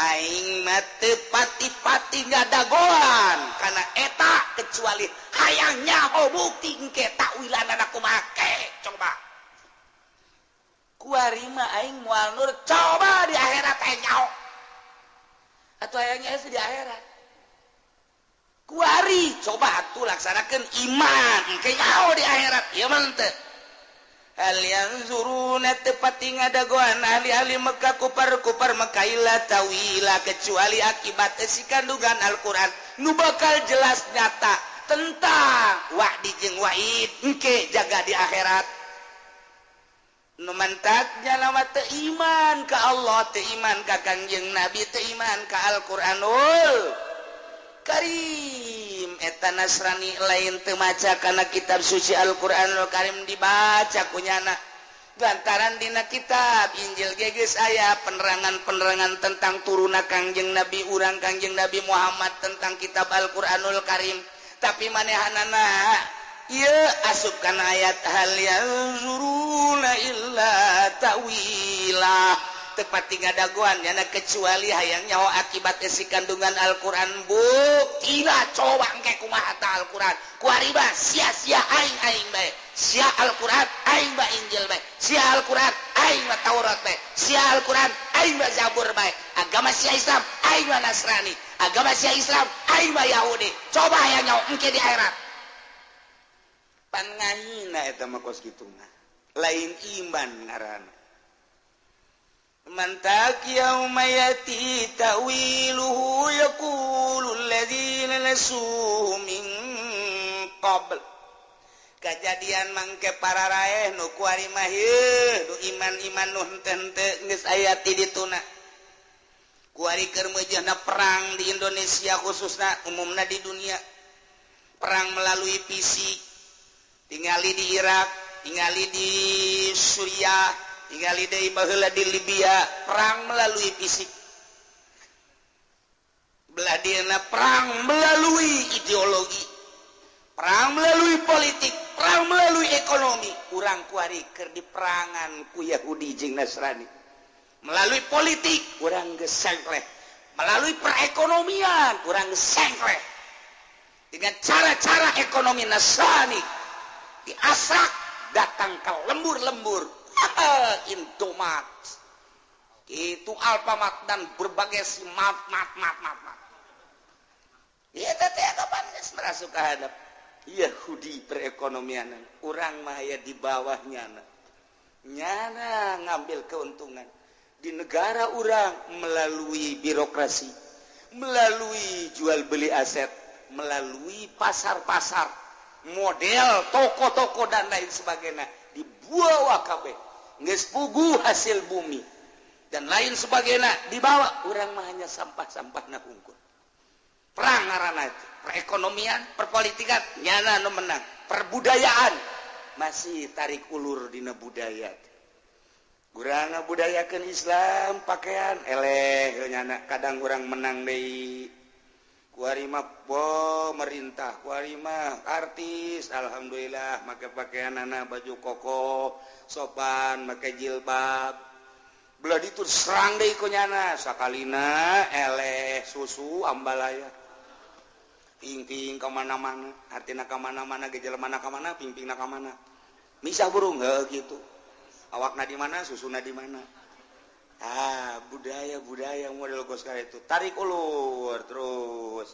aing mah teu pati-pati ngadagoan kana eta kecuali hayang nyaho bukti engke takwilanana kumaha coba kuari mah aing moal nur coba di akhirat aing nyaho atuh hayangnya di akhirat kuari coba atuh laksanakeun iman engke nyaho di akhirat ieu mah teu hal yanzuruna tepati ngadagoan ahli-ahli Mekah kufar Mekah ila tawila kecuali akibat si kandungan Al-Qur'an nu bakal jelas nyata tentang wa'di jeung wa'id engke jaga di akhirat nu mantaknya lama teu iman ka Allah teu iman ka Kangjeng Nabi teu iman ka Al-Qur'anul Karim eta Nasrani lain teu maca kana kitab suci Al-Qur'anul Karim dibaca kunyana lantaran dina kitab Injil geus aya penerangan-penerangan tentang turuna Kangjeng Nabi urang Kangjeng Nabi Muhammad tentang kitab Al-Qur'anul Karim tapi manehanana ieu asup kana ayat hal yanzuruna illa ta'wilah tepati ngadagoan nyana kecuali hayang nyaho akibat si kandungan Al-Qur'an buktina coba engke kumaha ta Al-Qur'an kuari ba sia-sia aing bae sia Al-Qur'an aing ba Injil bae sia Al-Qur'an aing ba Taurat bae sia Al-Qur'an aing ba Zabur bae agama sia Islam aing ba Nasrani agama sia Islam aing ba Yahudi coba hayang nyaho engke di akhirat pan ngahina eta mah kos kitu mah lain iman ngaranna mantak yauma yati ta'wiluhu yaqulul ladzina nasuhu min qabl kajadian mangke para raeh nu kuari mah nu iman-iman nu henteu geus aya ti dituna kuari keur meujeuhna perang di Indonesia khususna umumna di dunia perang melalui fisik tingali di Irak tingali di Suriah tinggali deui baheula di Libya perang melalui fisik belah dieuna perang melalui ideologi perang melalui politik perang melalui ekonomi urang kuari keur diperangan ku Yahudi jeung Nasrani melalui politik urang geus sengkleh melalui perekonomian urang geus sengkleh dengan cara-cara ekonomi Nasrani diasrak datang ke lembur-lembur Indomaret itu Alfamart dan berbagai si mat ya teh kapan geus merasuk ka hadap Yahudi perekonomian urang mah aya di bawahnya nyana ngambil keuntungan di negara urang melalui birokrasi melalui jual beli aset melalui pasar-pasar model toko-toko dan lain sebagainya dibawa kabeh geus puguh hasil bumi dan lain sebagainya dibawa urang mah hanya sampah-sampahna hungkul perang ngaranna itu perekonomian perpolitikan nyana nu menang perbudayaan masih tarik ulur dina budaya urang ngabudayakeun Islam pakaian eleh nyana kadang urang menang deui kuari mah merintah kuari mah artis alhamdulillah make pakaianana baju koko sopan make jilbab belah ditu serang deui ku nyana sakalina eleh susu ambalaya ping-ping ka mana-mana artina ka mana-mana ge jelemana ka mana ping-pingna ka mana misah burung heuh kitu awakna di mana susuna di mana budaya model kos kaya itu tarik ulur terus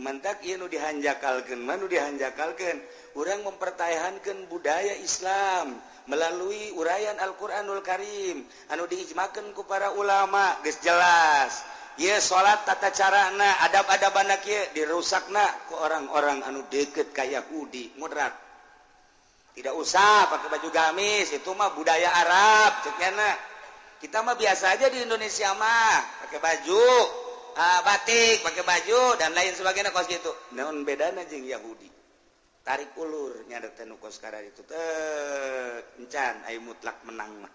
mantak ieu nu dihanjakalkeun manu dihanjakalkeun urang mempertahankan budaya Islam melalui uraian Al-Qur'anul Karim anu diijmakeun ku para ulama geus jelas ieu salat tata carana adab-adabana kieu dirusakna ku orang-orang anu deukeut ka Yahudi mudrat tidak usah pakai baju gamis itu mah budaya Arab cekna kita mah biasa aja di Indonesia mah pakai baju batik pakai baju dan lain sebagainya kos gitu naon bedana jeung Yahudi tarik ulur nyadet nu kos kara itu teh encan aya mutlak menang mah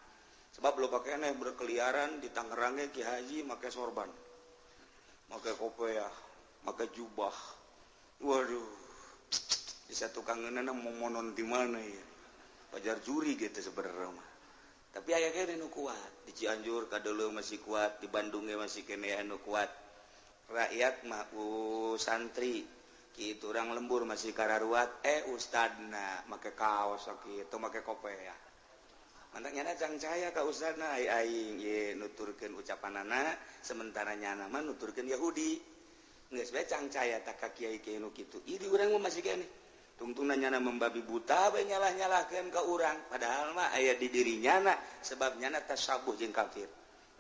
sebab lo pakai aneh berkeliaran di Tangerang Ki Haji pakai sorban pakai kopiah pakai jubah waduh bisa tukangeunana mau monon di mana ya pajar juri gitu sebenarnya mah tapi aya kene nu kuat di Cianjur kadeuleu masih kuat di Bandung masih kene anu kuat rakyat mah santri kitu urang lembur masih kararuat ustadna make kaos kitu make kopiah mantak nyana cangcaya ka ustadna aing ye nuturkeun ucapanana sementara nyana mah nuturkeun Yahudi geus bae cangcaya tak ka kiai-kiai nu kitu ieu di urang mah masih kene tungtungna nyana membabi buta bae nyalah-nyalahkeun ka urang padahal mah aya di diri nyana sebab nyana tasabuh jeung kafir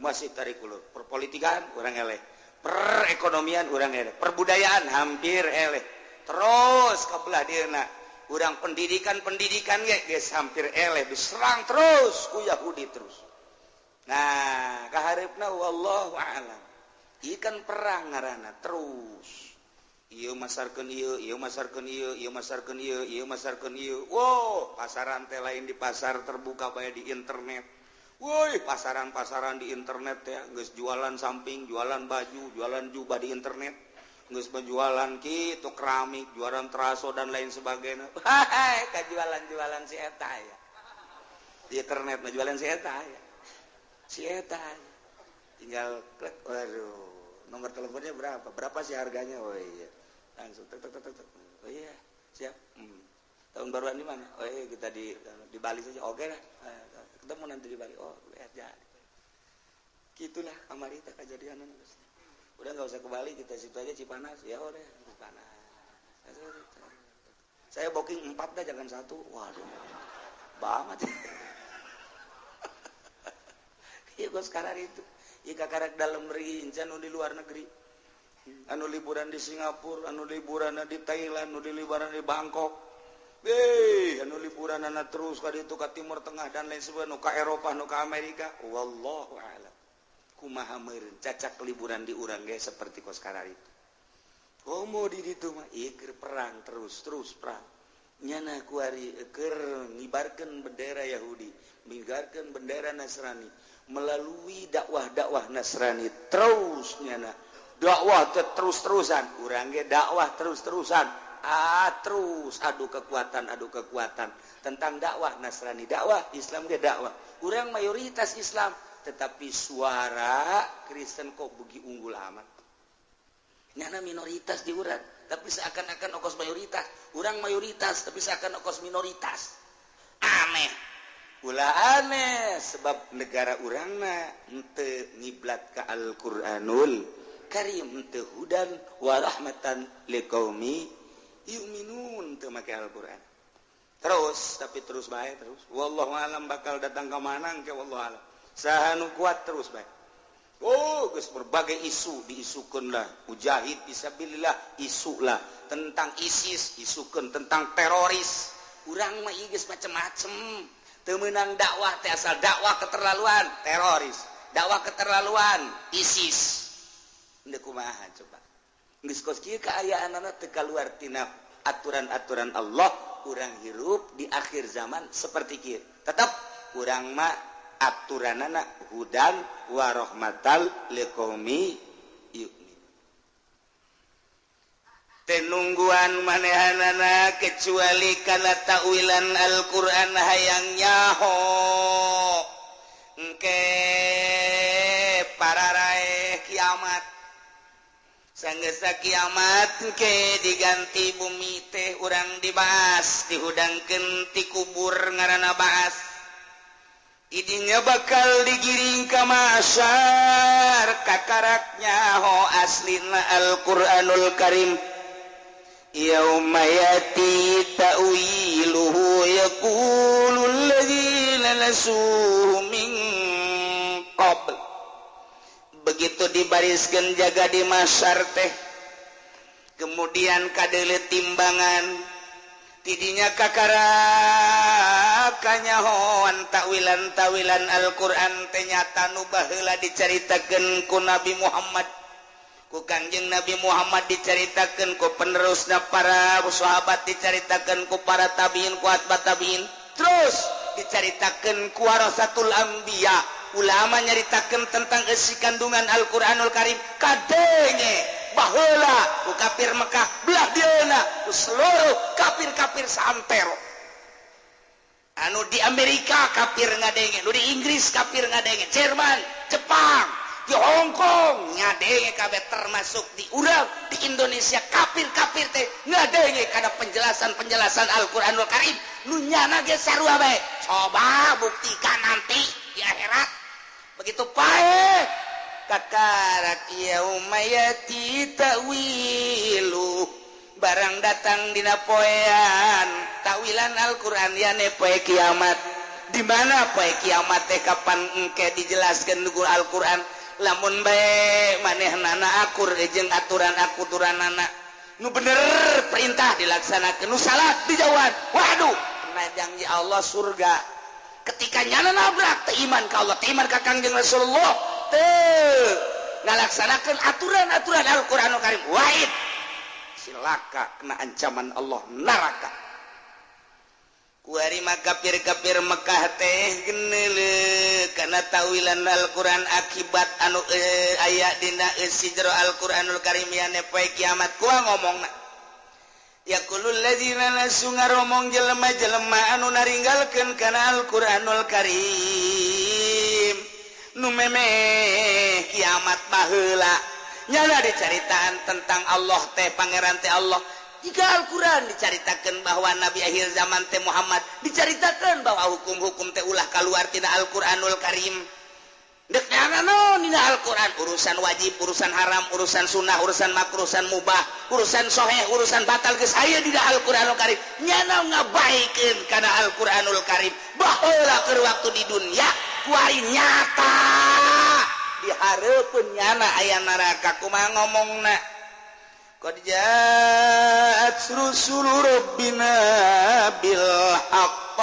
masih tarik ulur perpolitikan urang eleh perekonomian urang eleh perbudayaan hampir eleh terus kabelah dieuna urang pendidikan ge geus hampir eleh diserang terus ku Yahudi terus nah kaharepna wallahu a'lam ikan perang ngaranna terus ieu masarkeun ieu masarkeun ieu masarkeun ieu masarkeun ieu wow pasaran teh lain di pasar terbuka bae di internet woi pasaran-pasaran di internet ya geus jualan samping jualan baju jualan jubah di internet geus penjualan kitu keramik jualan teraso dan lain sebagainya ka jualan-jualan si eta ya di internet mah jualan si eta ya si eta tinggal klik waduh nomor teleponnya berapa sih harganya oh iya langsung tek oh iya siap tahun baruan di mana oh iya kita di Bali saja oke lah ketemu nanti di Bali oh lihat jadi gitulah amarita kejadian udah nggak usah ke Bali kita situ aja Cipanas ya udah Cipanas saya booking 4 dah jangan 1 waduh banget iya gue sekarang itu iya kakarak dalam rinca anu di luar negeri anu liburan di Singapura anu liburan di Thailand anu liburan di Bangkok anu liburan anak terus ka ditu ka Timur Tengah dan lain sebagainya nu ka Eropa nu ka Amerika wallahu a'lam kumaha meureun cacak liburan di urang ge seperti kos karari itu komo di ditu mah ieu perang terus perang nyana kuari keur ngibarkeun bendera Yahudi ngibarkeun bendera Nasrani melalui dakwah Nasrani terus nyana dakwah terus-terusan urang ge dakwah terus-terusan terus adu kekuatan tentang dakwah Nasrani dakwah Islam ge dakwah urang mayoritas Islam tetapi suara Kristen kok begi unggul amat nyana minoritas di urang tapi seakan-akan okos mayoritas urang mayoritas tapi seakan okos minoritas aneh ulah aneh sebab negara urangna henteu ngiblat ka Al-Qur'anul Karim henteu hudan wa rahmatan liqaumi yu'minun teu make Al-Qur'an terus tapi terus bae terus wallahu alam bakal datang ka mana engke wallahu alam saha nu kuat terus bae oh geus berbagai isu diisukeun lah mujahid fisabilillah isu lah tentang ISIS isukeun tentang teroris urang mah ieu geus macem-macem teu meunang dakwah teh asal dakwah keterlaluan teroris dakwah keterlaluan ISIS henteu kumaha coba geus kos kieu kaayaanana teu kaluar tina aturan-aturan Allah urang hirup di akhir zaman seperti kieu tetap urang mah aturanana hudan wa rahmatal liqaumi yu'min teu nungguan manehanana kecuali kana ta'wilan Al-Qur'an hayang nyaho engke pararae kiamat sanggesa kiamat ke diganti bumi teh urang dibahas dihudangkeun ti kubur ngaranna baas idinya bakal digiring ka mahsyar kakaraknya ho aslina Al-Qur'anul Karim yauma yati ta'wiluhu yaqulul ladzina nasuhu min qabl. Begitu dibariskeun jaga di masyar teh, kemudian kadeuleut timbangan tidinya kakara kanyahoan takwilan Al-Qur'an teh nyata nu baheula dicaritakeun ku Nabi Muhammad, ku Kangjeng Nabi Muhammad dicaritakeun ku penerusna para sahabat, dicaritakeun ku para tabiin, ku atba tabiin, terus dicaritakeun ku warasatul anbiya, ulama nyaritakeun tentang isi kandungan Al-Qur'anul Karim kadenge baheula ku kafir Mekah belah dieuna ku seluruh kafir-kafir saantero. Anu di Amerika kafir ngadenge, nu di Inggris kafir ngadenge, Jerman, Jepang, di Hong Kong ngadenge kabeh, termasuk di urang di Indonesia kafir-kafir teh ngadenge kana penjelasan Al-Qur'anul Karim nu nyana ge sarua bae. Coba buktikan nanti di akhirat. Begitu pae kakarak yauma yati ta'wilu, barang datang dina poean takwilan Al-Qur'an yane poe kiamat. Di mana poe kiamat teh kapan engke dijelaskeun ku Al-Qur'an, lamun bae manehnana akur jeung aturan-aturanana nu bener perintah dilaksanakeun, nu salah dijauhan. Waduh, kena janji Allah surga. Ketika nyana nabrak teh iman ka Allah, teh iman ka Kangjeng Rasulullah, teh ngalaksanakeun aturan-aturan Al-Qur'anul Karim, wahid silaka kena ancaman Allah neraka. Kuari mah kafir-kafir Mekah teh geneuleuh kana tawilan Al-Qur'an akibat anu aya dina sijro Al-Qur'anul Karim yane poe kiamat. Kumaha ngomongna? Yaqulul ladzina nasu ngaromong jelema-jelema anu naringgalkeun kana Al-Qur'anul Karim nu memeh kiamat baheula nyana dicaritaan tentang Allah teh pangeran teh Allah. Jika Al-Quran diceritakan bahwa Nabi akhir zaman teh Muhammad, diceritakan bahwa hukum-hukum teh ulah keluar tina Al-Quranul Karim. Dek naon dina Al-Quran, urusan wajib, urusan haram, urusan sunnah, urusan makruh, urusan mubah, urusan soheh, urusan batal geus aya dina Al-Quranul Karim. Nyana ngabaikeun kana Al-Quranul Karim baheula keur waktu di dunia kuari nyata dihareupeun nyana aya neraka. Kumaha ngomongna? Qad ja'at rusulu rabbina bil haqq,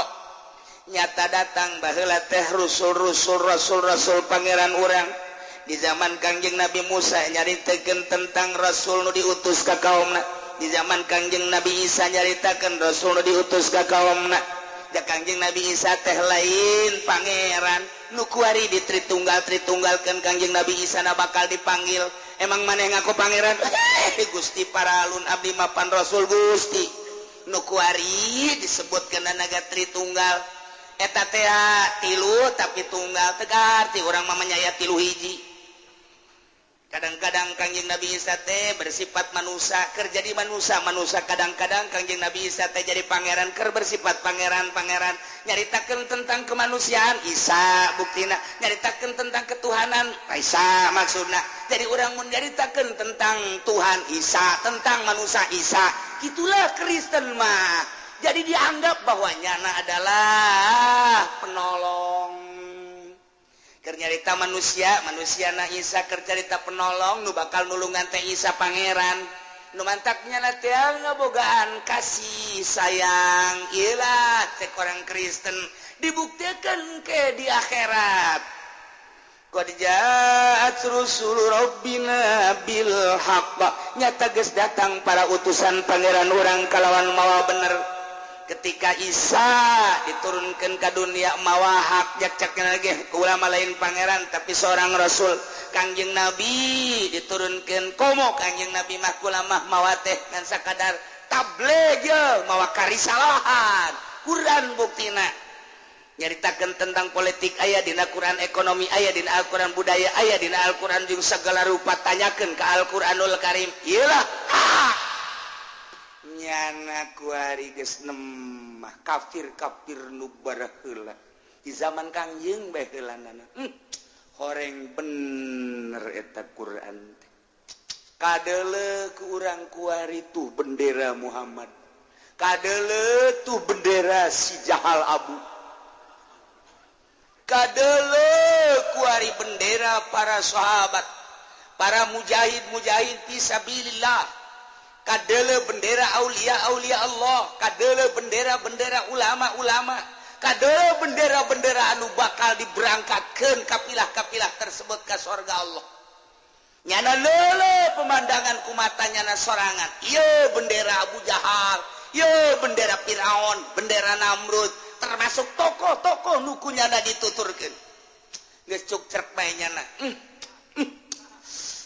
nyata datang baheula teh rasul pangeran urang. Di zaman Kangjeng Nabi Musa nyaritakeun tentang rasul nu diutus ka kaumna, di zaman Kangjeng Nabi Isa nyaritakeun rasul nu diutus ka kaumna. Da Kangjeng Nabi Isa teh lain pangeran nu kuari ditritunggalkeun Kangjeng Nabi Isa na bakal dipanggil. Emang maneh ngaku pangeran? Gusti Paralun abdi mapan Rasul Gusti. Nu kuari disebutkeun naga Tritunggal. Eta teh tilu tapi tunggal teu arti urang mah nyaya tilu hiji. Kadang-kadang Kangjeng Nabi Isa teh bersifat manusia, keur jadi manusia. Kadang-kadang Kangjeng Nabi Isa teh jadi pangeran, keur bersifat pangeran. Nyaritakeun tentang kemanusiaan Isa, buktina nyaritakeun tentang ketuhanan Isa maksudna. Jadi urang mun nyaritakeun tentang Tuhan Isa, tentang manusia Isa, gitulah Kristen mah. Jadi dianggap bahwa nyana adalah penolong. Keur nyarita manusia na Isa, keur carita penolong nu bakal nulungan teh Isa pangeran. Nu mantaknya na teh ngabogaan kasih sayang. Iyalah cek orang Kristen dibuktikan ke di akhirat. Qad ja'at rusul rabbina bil haqq, nyata geus datang para utusan pangeran urang kalawan mawa bener. Ketika Isa diturunkan ke dunia mawa hak jak-jakna lagi ulama lain pangeran tapi seorang rasul. Kangjeng Nabi diturunkan komo Kangjeng Nabi mah ulama mawa teh ngan sakadar tabligh mawa karisalahan. Quran buktina nyaritakeun tentang politik aya dina Quran, ekonomi aya dina Al-Quran, budaya aya dina Al-Quran, jeung segala rupa tanyakeun ka Al-Quranul Karim. Iyalah nyana kuari geus nemah kafir-kafir nu baraheula di zaman Kangjeng bae heulanana. Horeng bener eta Quran teh. kadele ku urang kuari tuh bendera Muhammad, kadele tuh bendera si Jahal Abu, kadele kuari bendera para sahabat, para mujahid fisabilillah, kadele bendera aulia Allah, kadele bendera ulama, kadele bendera anu bakal diberangkatkeun kapilah-kapilah tersebut ke surga Allah. Nyana lele pemandangan ku matanya na sorangan. Ieu bendera Abu Jahal, ieu bendera Firaun, bendera Namrud, termasuk tokoh-tokoh nu kunyana dituturkeun. Geus cuk cerek bae nyana.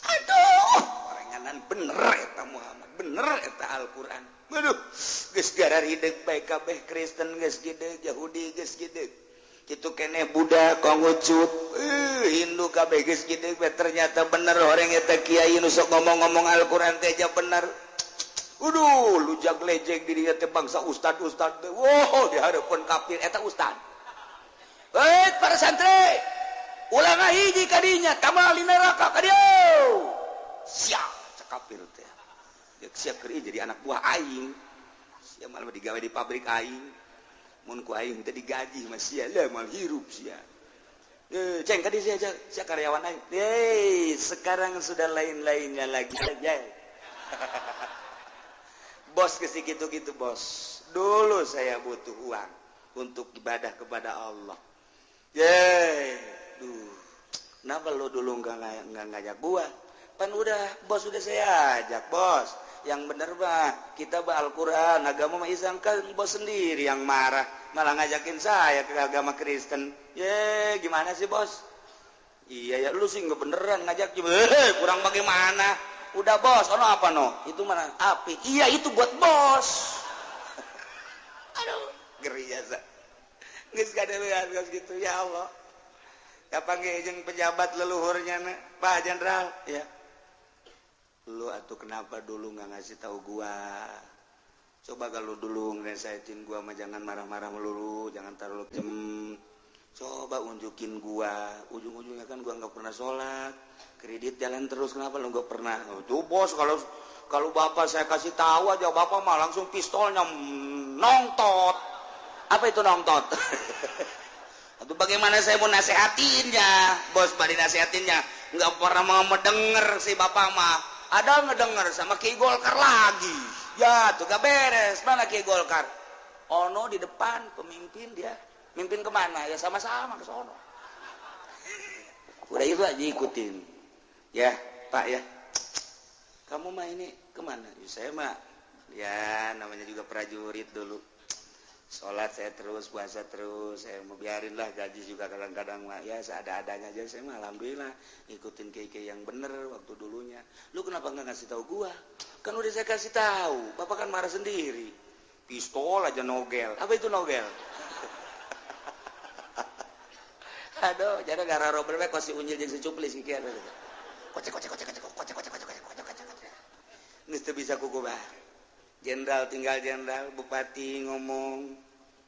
Aduh, oranganan bener eta Muhammad, bener eta Al-Qur'an. Aduh, geus gara hideuk bae kabeh Kristen geus gideuk, Yahudi geus gideuk. Kitu keneh Buddha Konghucut, Hindu kabeh geus gideuk ternyata bener orang eta kiai nu sok ngomong-ngomong Al-Qur'an teh aja bener. Lujag lejeg diri teh bangsa ustad teh. Wow, di hareupeun kafir eta ustad. Para santri, ulang hiji kadinya tamal di neraka ka dieu. Siap cak kafir teh. Geus siap keur jadi anak buah aing. Sia malah digawe di pabrik aing. Mun ku aing teh digaji mah sia lah mal hirup sia. Ceng tadi sia karyawan aing. Sekarang sudah lain-lainnya lagi aja. Bos kesi gitu-gitu bos. Dulu saya butuh uang untuk ibadah kepada Allah. Kenapa lo dulu nggak ngajak gua? Pan udah bos udah saya ajak bos. Yang bener bah kita bah Al-Quran agama mah Islam kan bos sendiri yang marah malah ngajakin saya ke agama Kristen. Gimana sih bos? Iya ya lu sih nggak beneran ngajak juga. Kurang bagaimana? Udah bos, ono apa no? Itu mana api? Iya itu buat bos. Aduh, geri jasa. Nggak ada beres gitu ya Allah. Kapan jeung pejabat leluhurnya na? Pak Jenderal, ya. Lu atuh kenapa dulu nggak ngasih tahu gua? Coba kalau dulu ngeresain gua mah jangan marah-marah melulu, jangan terlalu coba unjukin gua. Ujung-ujungnya kan gua nggak pernah sholat, kredit jalan terus, kenapa lu nggak pernah? Tuh bos, kalau bapak saya kasih tahu aja bapak mah langsung pistolnya nongtot. Apa itu nongtot? Atau bagaimana saya mau nasehatinnya? Bos bari nasehatinnya nggak pernah mau mendengar si bapak mah. Ada ngedenger sama Ki Golkar lagi. Ya, tuh gak beres. Mana Ki Golkar? Ono di depan pemimpin dia. Mimpin kemana? Ya sama-sama ke sono. Udah itu aja ikutin. Ya, Pak ya. Kamu mah ini kemana? Ya, saya mah ya namanya juga prajurit dulu. Sholat saya terus, puasa terus, saya mau biarin lah gaji juga kadang-kadang mah ya seada-adanya aja. Saya mah alhamdulillah ngikutin kiai yang bener waktu dulunya. Lu kenapa nggak ngasih tahu gua? Kan udah saya kasih tahu, bapak kan marah sendiri. Pistol aja nogel, apa itu nogel? Aduh, jadi gara Robert Beck kasih unyil jadi secuplis kikian. Kocek. Nggak bisa kuku bah. Jenderal tinggal jenderal, bupati ngomong,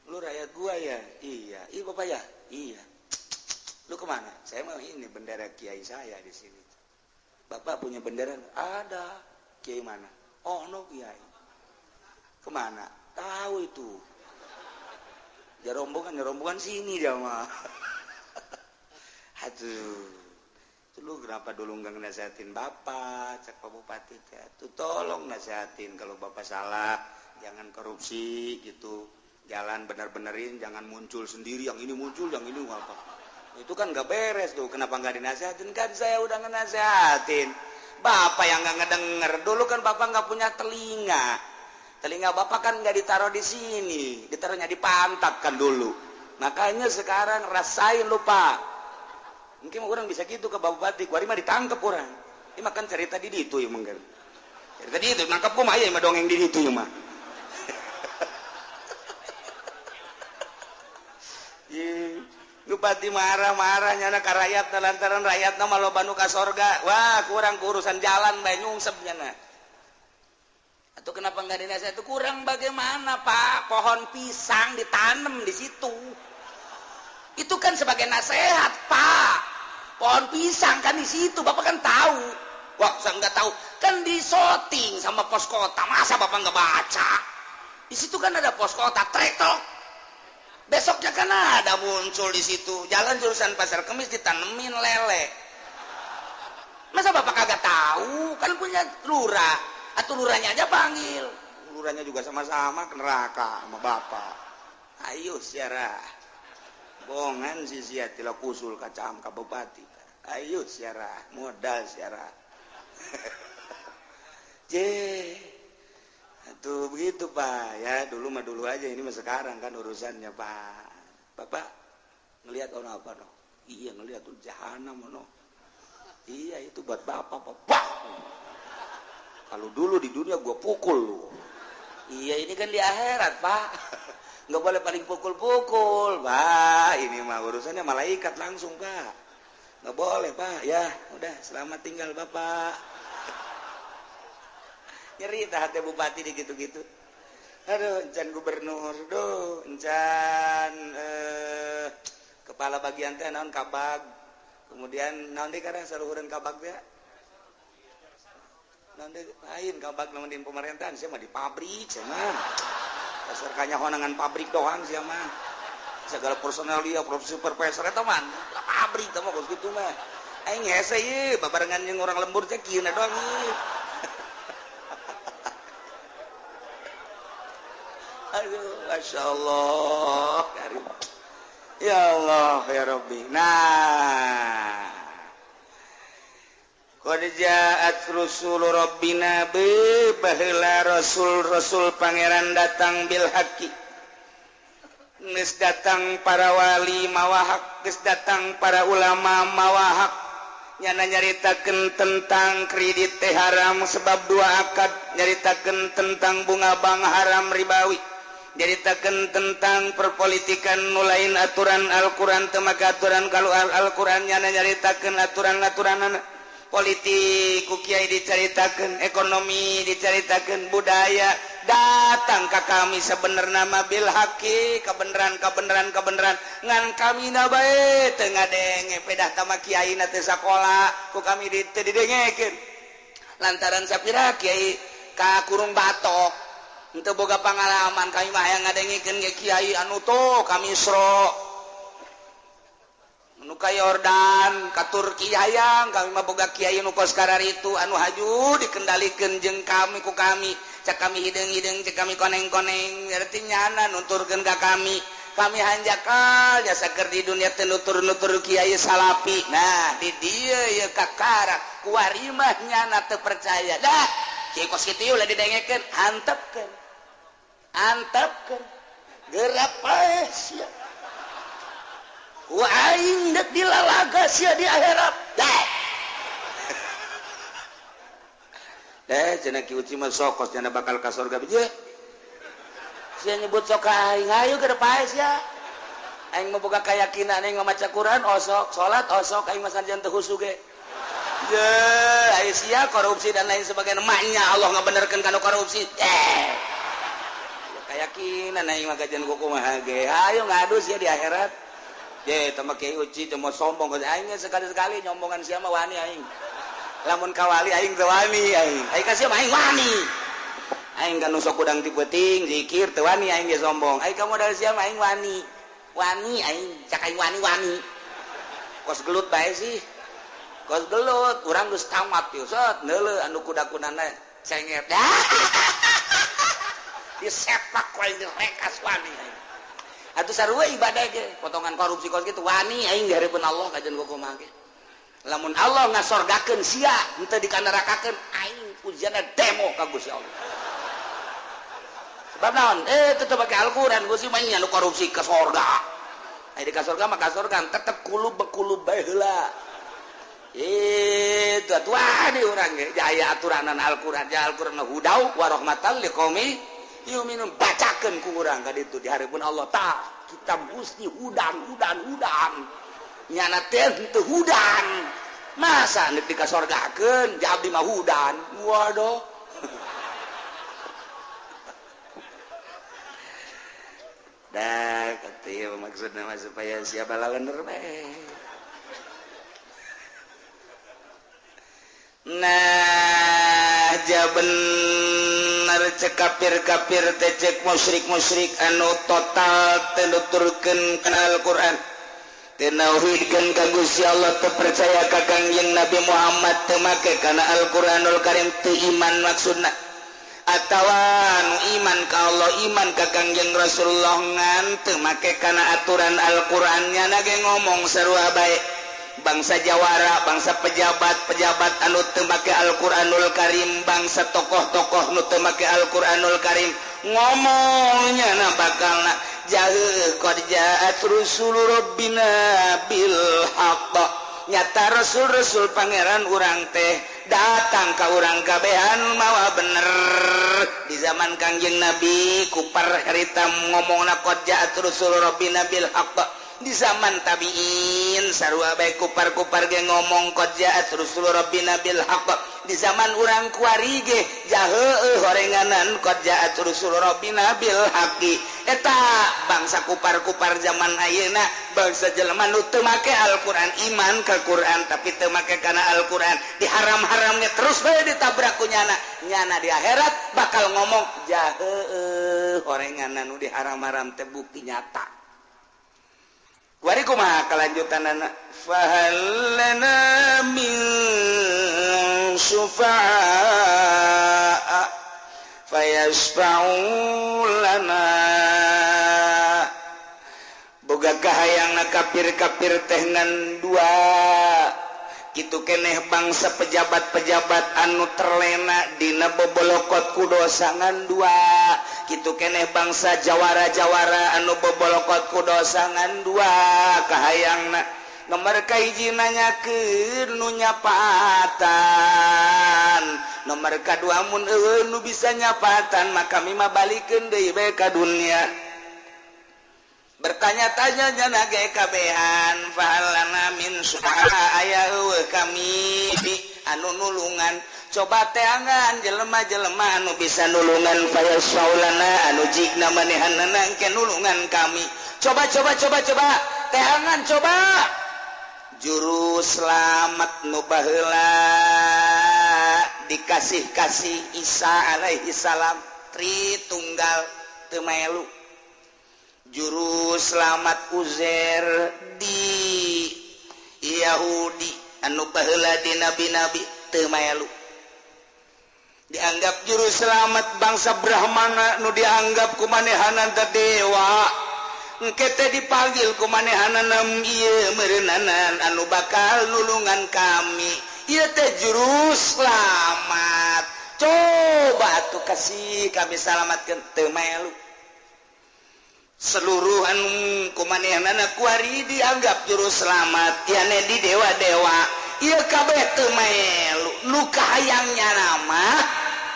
lu rakyat gua ya? Iya bapak ya? Iya. Lu kemana? Saya mau ini bendera kiai saya di sini. Bapak punya bendera? Ada. Kiai mana? Oh no kiai. Kemana? Tahu itu. Ya rombongan sini dia mah. Aduh. Lu kenapa dulu nggak nasehatin bapak, cak Pak Bupati tuh tolong nasehatin kalau bapak salah, jangan korupsi gitu, jalan bener-benerin, jangan muncul sendiri, yang ini muncul, yang ini apa, itu kan nggak beres tuh, kenapa nggak dinasehatin? Kan saya udah ngenasehatin, bapak yang nggak ngedenger, dulu kan bapak nggak punya telinga bapak kan nggak ditaruh di sini, ditaruhnya di pantat kan dulu, makanya sekarang rasain lu Pak. Mungkin orang bisa gitu ke Bapak Bupati, kuari mah ditangkap orang. Ini makan cerita di itu ya mungkin. Cerita di itu, nangkap gua mah ya mah dongeng di itu ya mah. Bupati marah-marah nyana ka rakyat lantaran rakyatna mah loba nu ka sorga. Wah, kurang urusan jalan bae nyungsep nyana. Atau kenapa enggak dinasihat itu kurang bagaimana, Pak? Pohon pisang ditanam di situ. Itu kan sebagai nasihat, Pak. Pohon pisang kan di situ, Bapak kan tahu. Wah, saya nggak tahu. kan di shooting sama pos kota, masa bapak nggak baca? Di situ kan ada pos kota, trektok. Besoknya kan ada muncul di situ, jalan jurusan Pasar Kemis ditanemin lele. Masa bapak kagak tahu? Kan punya lurah, atau lurahnya aja panggil. Lurahnya juga sama-sama ke neraka sama bapak. Ayo siara, bongan si siat tila kusul kacam ka bupati. Ayo siara, modal siara. Tuh begitu Pak ya, dulu mah dulu aja, ini mah sekarang kan urusannya Pak. Bapak ngelihat orang apa no? Iya ngelihat tuh jahanam no. Iya itu buat bapak Pak. Kalau dulu di dunia gua pukul lu. Iya ini kan di akhirat Pak. Nggak boleh paling pukul-pukul Pak. Ini mah urusannya malaikat langsung Pak. Nggak boleh Pak ya. Udah selamat tinggal Bapak. Nyerita hati bupati di gitu-gitu. Aduh, encan gubernur, encan kepala bagian teh naon kabag. Kemudian naon deui karena saluhureun kabag teh. Naon deui lain kabag namun di pemerintahan, sia mah di pabrik sia mah. Dasar kanyahoangan pabrik doang sia mah. Segala personel dia, supervisor eta mah pabrik teh mah kitu mah. Aing hese ieu babarengan jeung urang lembur teh kieu na doang ieu. Aduh, Masya Allah. Ya Allah, ya Rabbi. Nah. Qad ja'at rusul rabbina baheula rasul-rasul pangeran datang bil haqqi. Geus datang para wali mawahak, geus datang para ulama mawahak. Nyana nyaritakeun tentang kredit teh haram sebab dua akad, nyaritakeun tentang bunga bank haram ribawi. Nyaritakeun tentang perpolitikan nulain aturan Al-Quran temaka aturan kalau Al-Quran nyana nyaritakeun aturan-aturan politik kiai dicaritakeun ekonomi dicaritakeun budaya datang ka kami sebenarnya mah bil haqi kebenaran ngan kami na bae teu ngadenge pedah tama kiai na teu sakola ku kami teu didengekeun lantaran sapira kiai ka kurung batok henteu boga pangalaman kami mah hayang ngadengikeun ge kiai anu to kami Isra anu ka Yordan ka Turki hayang kami mah boga kiai nu kos kararitu anu haju dikendalikeun jeung kami ku kami cak kami hideung-hideung cak kami koneng-koneng artinya nyana nuturkeun ka kami hanjakal jasa keur di dunia teh nutur-nutur kiai salapi nah di dieu ieu kakarak kuarimah nyana teu percaya dah kiai kos kitu ulah didengekeun antepkeun gerak pae sia ku aing dek dilalaga sia di akhirat dah cenah ki uci mah sokos cenah bakal ka surga beujeut sia nyebut sok aing ayo geura pae sia aing mah boga kayakinan aing maca Quran osok salat osok aing mah sarjan teu husu ge je aya sia korupsi dan lain sebagainya maknya Allah ngabenerkeun kana korupsi keyakinan aing mah kajian kumaha ge ayo ngadu sia di akhirat ye tama kiai uci teu mau sombong aing sekali-sekali nyombongan sia mah wani aing lamun kawali aing teu wani aing ka sia mah aing wani aing kan sok udang ti peuting zikir teu wani aing ge sombong aing ka modal sia mah aing wani aing cak aing wani kos gelut bae sih kos gelut urang geus tamat ieu set neuleuh anu kuda-kudana cenget disepak ku aing rekas wani atuh sarua ibadah ge potongan korupsi kos kitu wani aing dihareupeun Allah kajian kumaha ge lamun Allah ngasorgakeun sia henteu dikanarakakeun aing ujianna demo ka Gusti Allah sebab naon tetep make Al-Qur'an Gusti mah nya nu korupsi ke surga aya di ka surga mah ka surga tetep kulub bae heula itu atuh urang ge aya aturanan Al-Qur'an ja Al-Qur'an hudau wa rahmatan liqaumi yuminun bacakeun ku urang ka ditu di hareupeun Allah tah kitab Gusti hudan nyana teh henteu hudan masa neuk dikasorgakeun ja abdi mah hudan waduh dah kitu maksudna mah supaya siapa laleuneur bae nah bener cek kafir-kafir teh cek musyrik-musyrik anu total teu nuturkeun kana Al-Qur'an teu nauhidkeun ka Gusti Allah teu percaya ka Kangjeng Nabi Muhammad teu make kana Al-Qur'anul Karim teu iman maksudna atawa anu iman ka Allah iman ka Kangjeng Rasulullah ngan teu make kana aturan Al-Qur'an nya ge ngomong sarua bae bangsa jawara bangsa pejabat anu teu make Al-Qur'anul Karim bangsa tokoh-tokoh nu teu make Al-Qur'anul Karim ngomongnya na bakalna jaheuh qad ja'at rusul rabbina bil haqq nyata rasul-rasul pangeran urang teh datang ka urang kabehan mawa bener di zaman Kangjeng Nabi kupar harita ngomongna qad ja'at rusul rabbina bil haqq di zaman tabiin sarua bae kupar-kupar ge ngomong qad ja'at rusul rabbina bil haqq di zaman urang kuari ge jaheuh horenganan qad ja'at rusul rabbina bil haqqi eta bangsa kupar-kupar zaman ayeuna bangsa jelema nu teu make Al-Qur'an iman ka Qur'an tapi teu make kana Al-Qur'an diharam-haramnya terus bae ditabrak ku nyana di akhirat bakal ngomong jaheuh horenganan nu diharam-haram teh bukti nyata. Wari kumaha kelanjutanana fahal lana min syufa'a fayasfa'u lana boga kahayangna kafir-kafir teh ngan dua kitu keneh bangsa pejabat-pejabat anu terlena dina bobolokot ku dosa ngan dua kitu keneh bangsa jawara-jawara anu bobolokot ku dosa ngan dua kahayangna nomor kahiji nanyakeun nu nyapaatan nomor kadua mun eueuh nu bisa nyapaatan maka mah balikeun deui bae ka dunya bertanya-tanya jana ge kabehan fahalana min suha aya eueuh kami anu nulungan coba teangan jelema-jelema anu bisa nulungan fayasaulana anu jigna manehanna engke nulungan kami coba teangan coba juru selamat nu baheula dikasih-kasih Isa alaihi salam Tritunggal teu melu juru selamat Uzair di Yahudi anu baheula di nabi-nabi teu melu dianggap juru selamat bangsa Brahmana nu dianggap kumanehanan teh dewa engke teh dipanggil kumanehanan ieu meureunana anu bakal nulungan kami ieu teh juru selamat coba atuh kasih kami salamatkeun teu melu seluruh anu kumanehanana kuari dianggap juru selamat yane di dewa-dewa ieu kabeh teu melu nu kahayangnya nama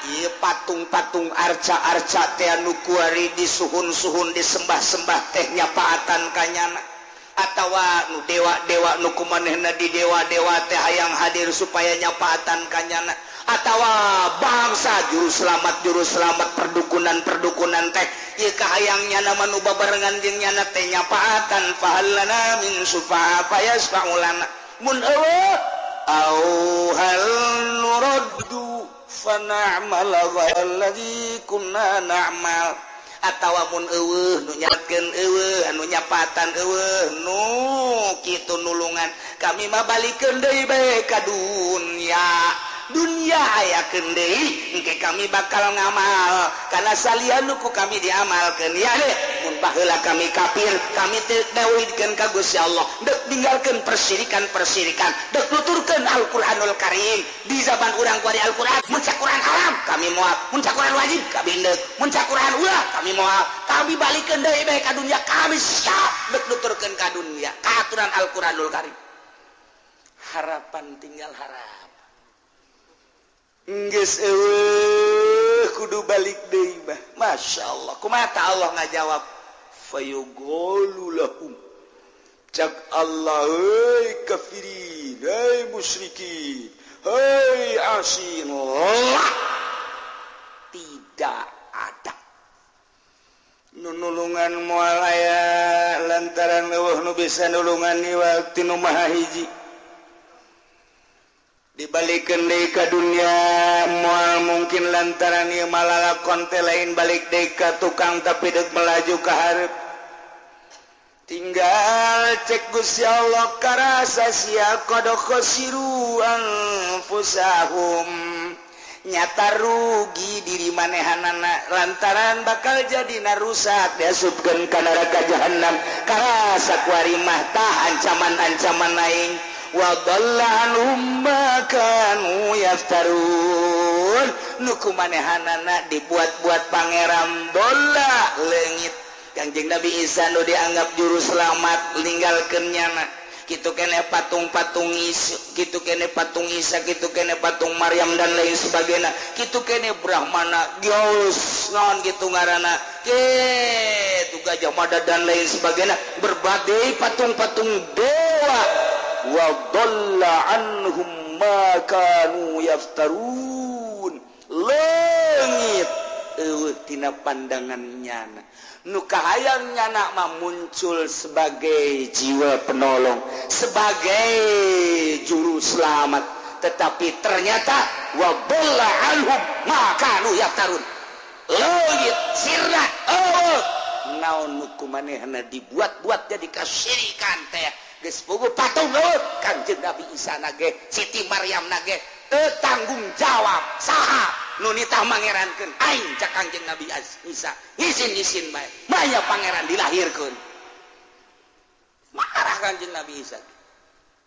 ieu patung-patung arca-arca teh anu kuari disuhun-suhun disembah-sembah teh nyapaatan kanyana atawa nu dewa-dewa nu kumanehna di dewa-dewa teh hayang hadir supaya nyapaatan kanyana atawa bangsa juru selamat perdukunan teh ieu kahayangnya nama nu babarengan jeung nyana teh nyapaatan fahallana min syufa'a fayasfa'ulana mun eueuh au hal nuraddu fana'mal ghairallazi kunna na'mal atawa mun eueuh nu nyatkeun eueuh anu nyapatan eueuh nu kitu nulungan kami mah balikeun deui bae ka dunya hayakeun deui engke kami bakal ngamal kana salian ku kami diamalkeun ya deh mun baheula kami kafir kami teu neuhidkeun ka Gusti Allah deuk ninggalkeun persirikan deuk nuturkeun Al-Qur'anul Karim di zaman urang kuari Al-Qur'an mun Quran haram kami moal mun Quran wajib kami deuk mun Quran ulah kami moal kami balikeun deui bae ka dunya kami siap deuk nuturkeun ka dunya ka aturan Al-Qur'anul Karim harapan tinggal harap geus eueuh kudu balik deui mah masyaallah kumaha Allah ngajawab fayuqulu lahum cak Allah heuy kafirin heuy musyrikin heuy asin tidak ada nulungan moal aya lantaran eueuh nu bisa nulungan di waktu nu maha hiji dibalikin deui ka dunia moal mungkin lantaran ieu malalakon teh lain balik deui ka tukang tapi deuk melaju ka hareup tinggal cek Gusti Allah karasa sia qad khasiru anfusahum nyata rugi diri manehanana lantaran bakal jadi narusak diasupkeun ka neraka jahanam karasa kuari mah tah ancaman-ancaman aing wa dhalla anhum ma kanu yaftarun nuku manehanana dibuat-buat pangeran dolla leungit Kangjeng Nabi Isa nu dianggap juru selamat ninggalkeun nyana kitu kene patung-patung kitu kene patung Isa kitu kene patung Maryam dan lain sebagainya kitu kene Brahmana Gyaus naon kitu ngaranna kitu Gajah Mada dan lain sebagainya berbagai patung-patung dewa wa dhalla anhum ma kanu yaftarun leungit eueuh tina pandangan nyana nu kahayang nyana mah muncul sebagai jiwa penolong sebagai juru selamat tetapi ternyata wa dhalla anhum ma kanu yaftarun leungit sirna naon nu kumanehna dibuat-buat jadi kasyirikan teh geus boga patung naon Kanjeng Nabi Isa nage Siti Maryam nage tanggung jawab saha nu nitah mangerankeun aing cak Kanjeng Nabi Isa izin bae maya pangeran dilahirkeun marah Kanjeng Nabi Isa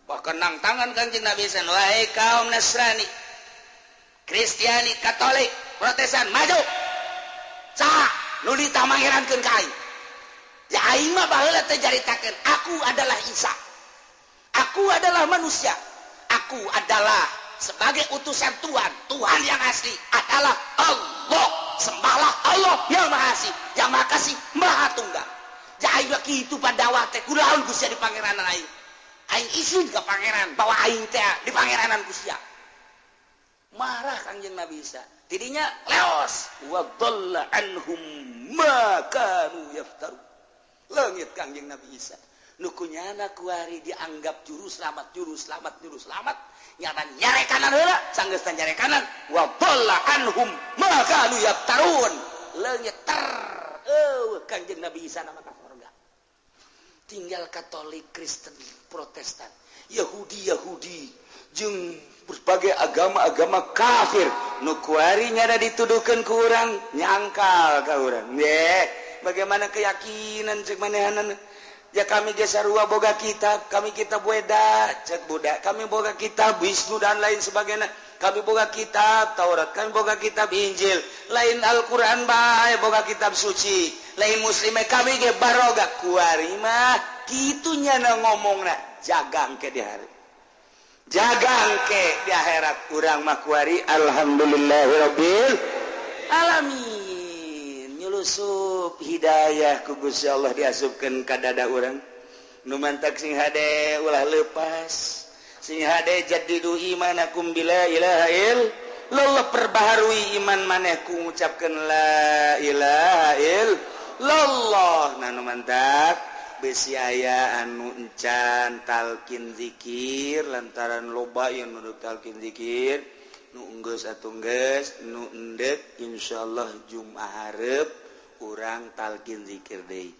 bahkan nang tangan Kanjeng Nabi Isa wahai kaum Nasrani Kristiani Katolik Protestan maju saha nu nitah mangerankeun ka aing ya aing mah baheula teh jaritakeun aku adalah Isa aku adalah manusia aku adalah sebagai utusan Tuhan yang asli adalah Allah sembahlah Allah yang maha asli yang maha kasih maha tunggal jadi kitu padawah teh kunaon Gusti di pangeranan aing izin ka pangeran bahwa aing teh di pangeranan Gusti marah Kanjeng Nabi Isa tidinya leos wa dhalla anhum ma kanu yaftarun leungit Kanjeng Nabi Isa nukunyana kuari dianggap juru selamat nyata nyare kanan heula sanggeus nyare kanan wa dhalla anhum ma kanu yaftarun leungit Kanjeng Nabi Isa nama ka surga tinggal Katolik Kristen Protestan Yahudi jeung berbagai agama-agama kafir nu kuari nyada dituduhkeun ku urang nyangkal ka urang bagaimana keyakinan cek manehanana ya kami gesarua boga kitab kami kitab Weda cek budak kami boga kitab Wisnu dan lain sebagainya kami boga kitab Taurat kami boga kitab Injil lain Al-Quran bae boga kitab suci lain muslimnya kami ge baroga kuari mah kitunya na ngomongna jagang ke di hari jagang ke di akhirat urang mah kuari alhamdulillahirabbil alamin nyulusup hidayah ku Gusti Allah diasupkeun ka dada urang nu mantak sing hade ulah leupas sing hade jaddidu imanakum bila ilaha illallah perbaharui iman maneh ku ngucapkeun la ilaha illallah nah nu mantak besi aya anu encan talkin zikir lantaran loba yang nu talkin zikir nu enggeus atuh geus nu endek insyaallah Jumat hareup urang talkin zikir deui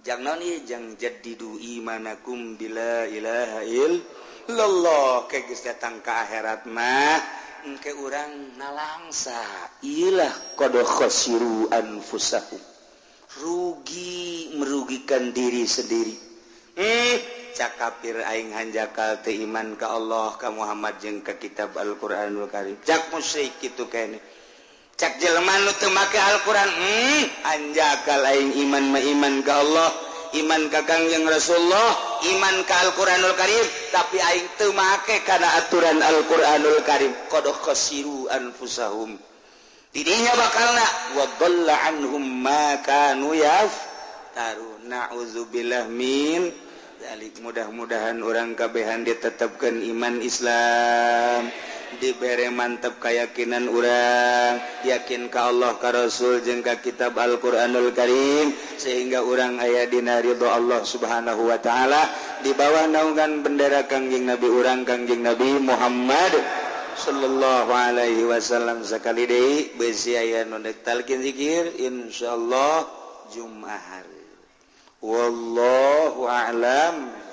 jang naon ieu jang jaddidu imanakum bila ilaha illallah ke geus datang ka akhirat mah engke urang nalangsa ilah qad khasiru anfusahum rugi merugikan diri sendiri cak kafir aing hanjakal teu iman ka Allah ka Muhammad jeung ka kitab Al-Qur'anul Karim cak musyrik kitu kene cak jelema nu teu make Al-Qur'an hanjakal aing iman mah iman ka Allah iman ka Kangjeng Rasulullah iman ka Al-Qur'anul Karim tapi aing teu make kana aturan Al-Qur'anul Karim qad khasiru anfusahum tidinya bakalna wa dhalla anhum ma kanu yaftarun na'udzubillah min mudah-mudahan orang kabehan ditetapkan iman Islam dibere mantap keyakinan orang yakin ka Allah ka Rasul jeung ka kitab Al-Qur'anul Karim sehingga orang aya dina ridho Allah Subhanahu wa taala di bawah naungan bendera Kangjeng Nabi urang Kangjeng Nabi Muhammad sallallahu alaihi wasallam sakali deui beusi aya nu talqin zikir insyaallah Jumat hari wallahu a'lam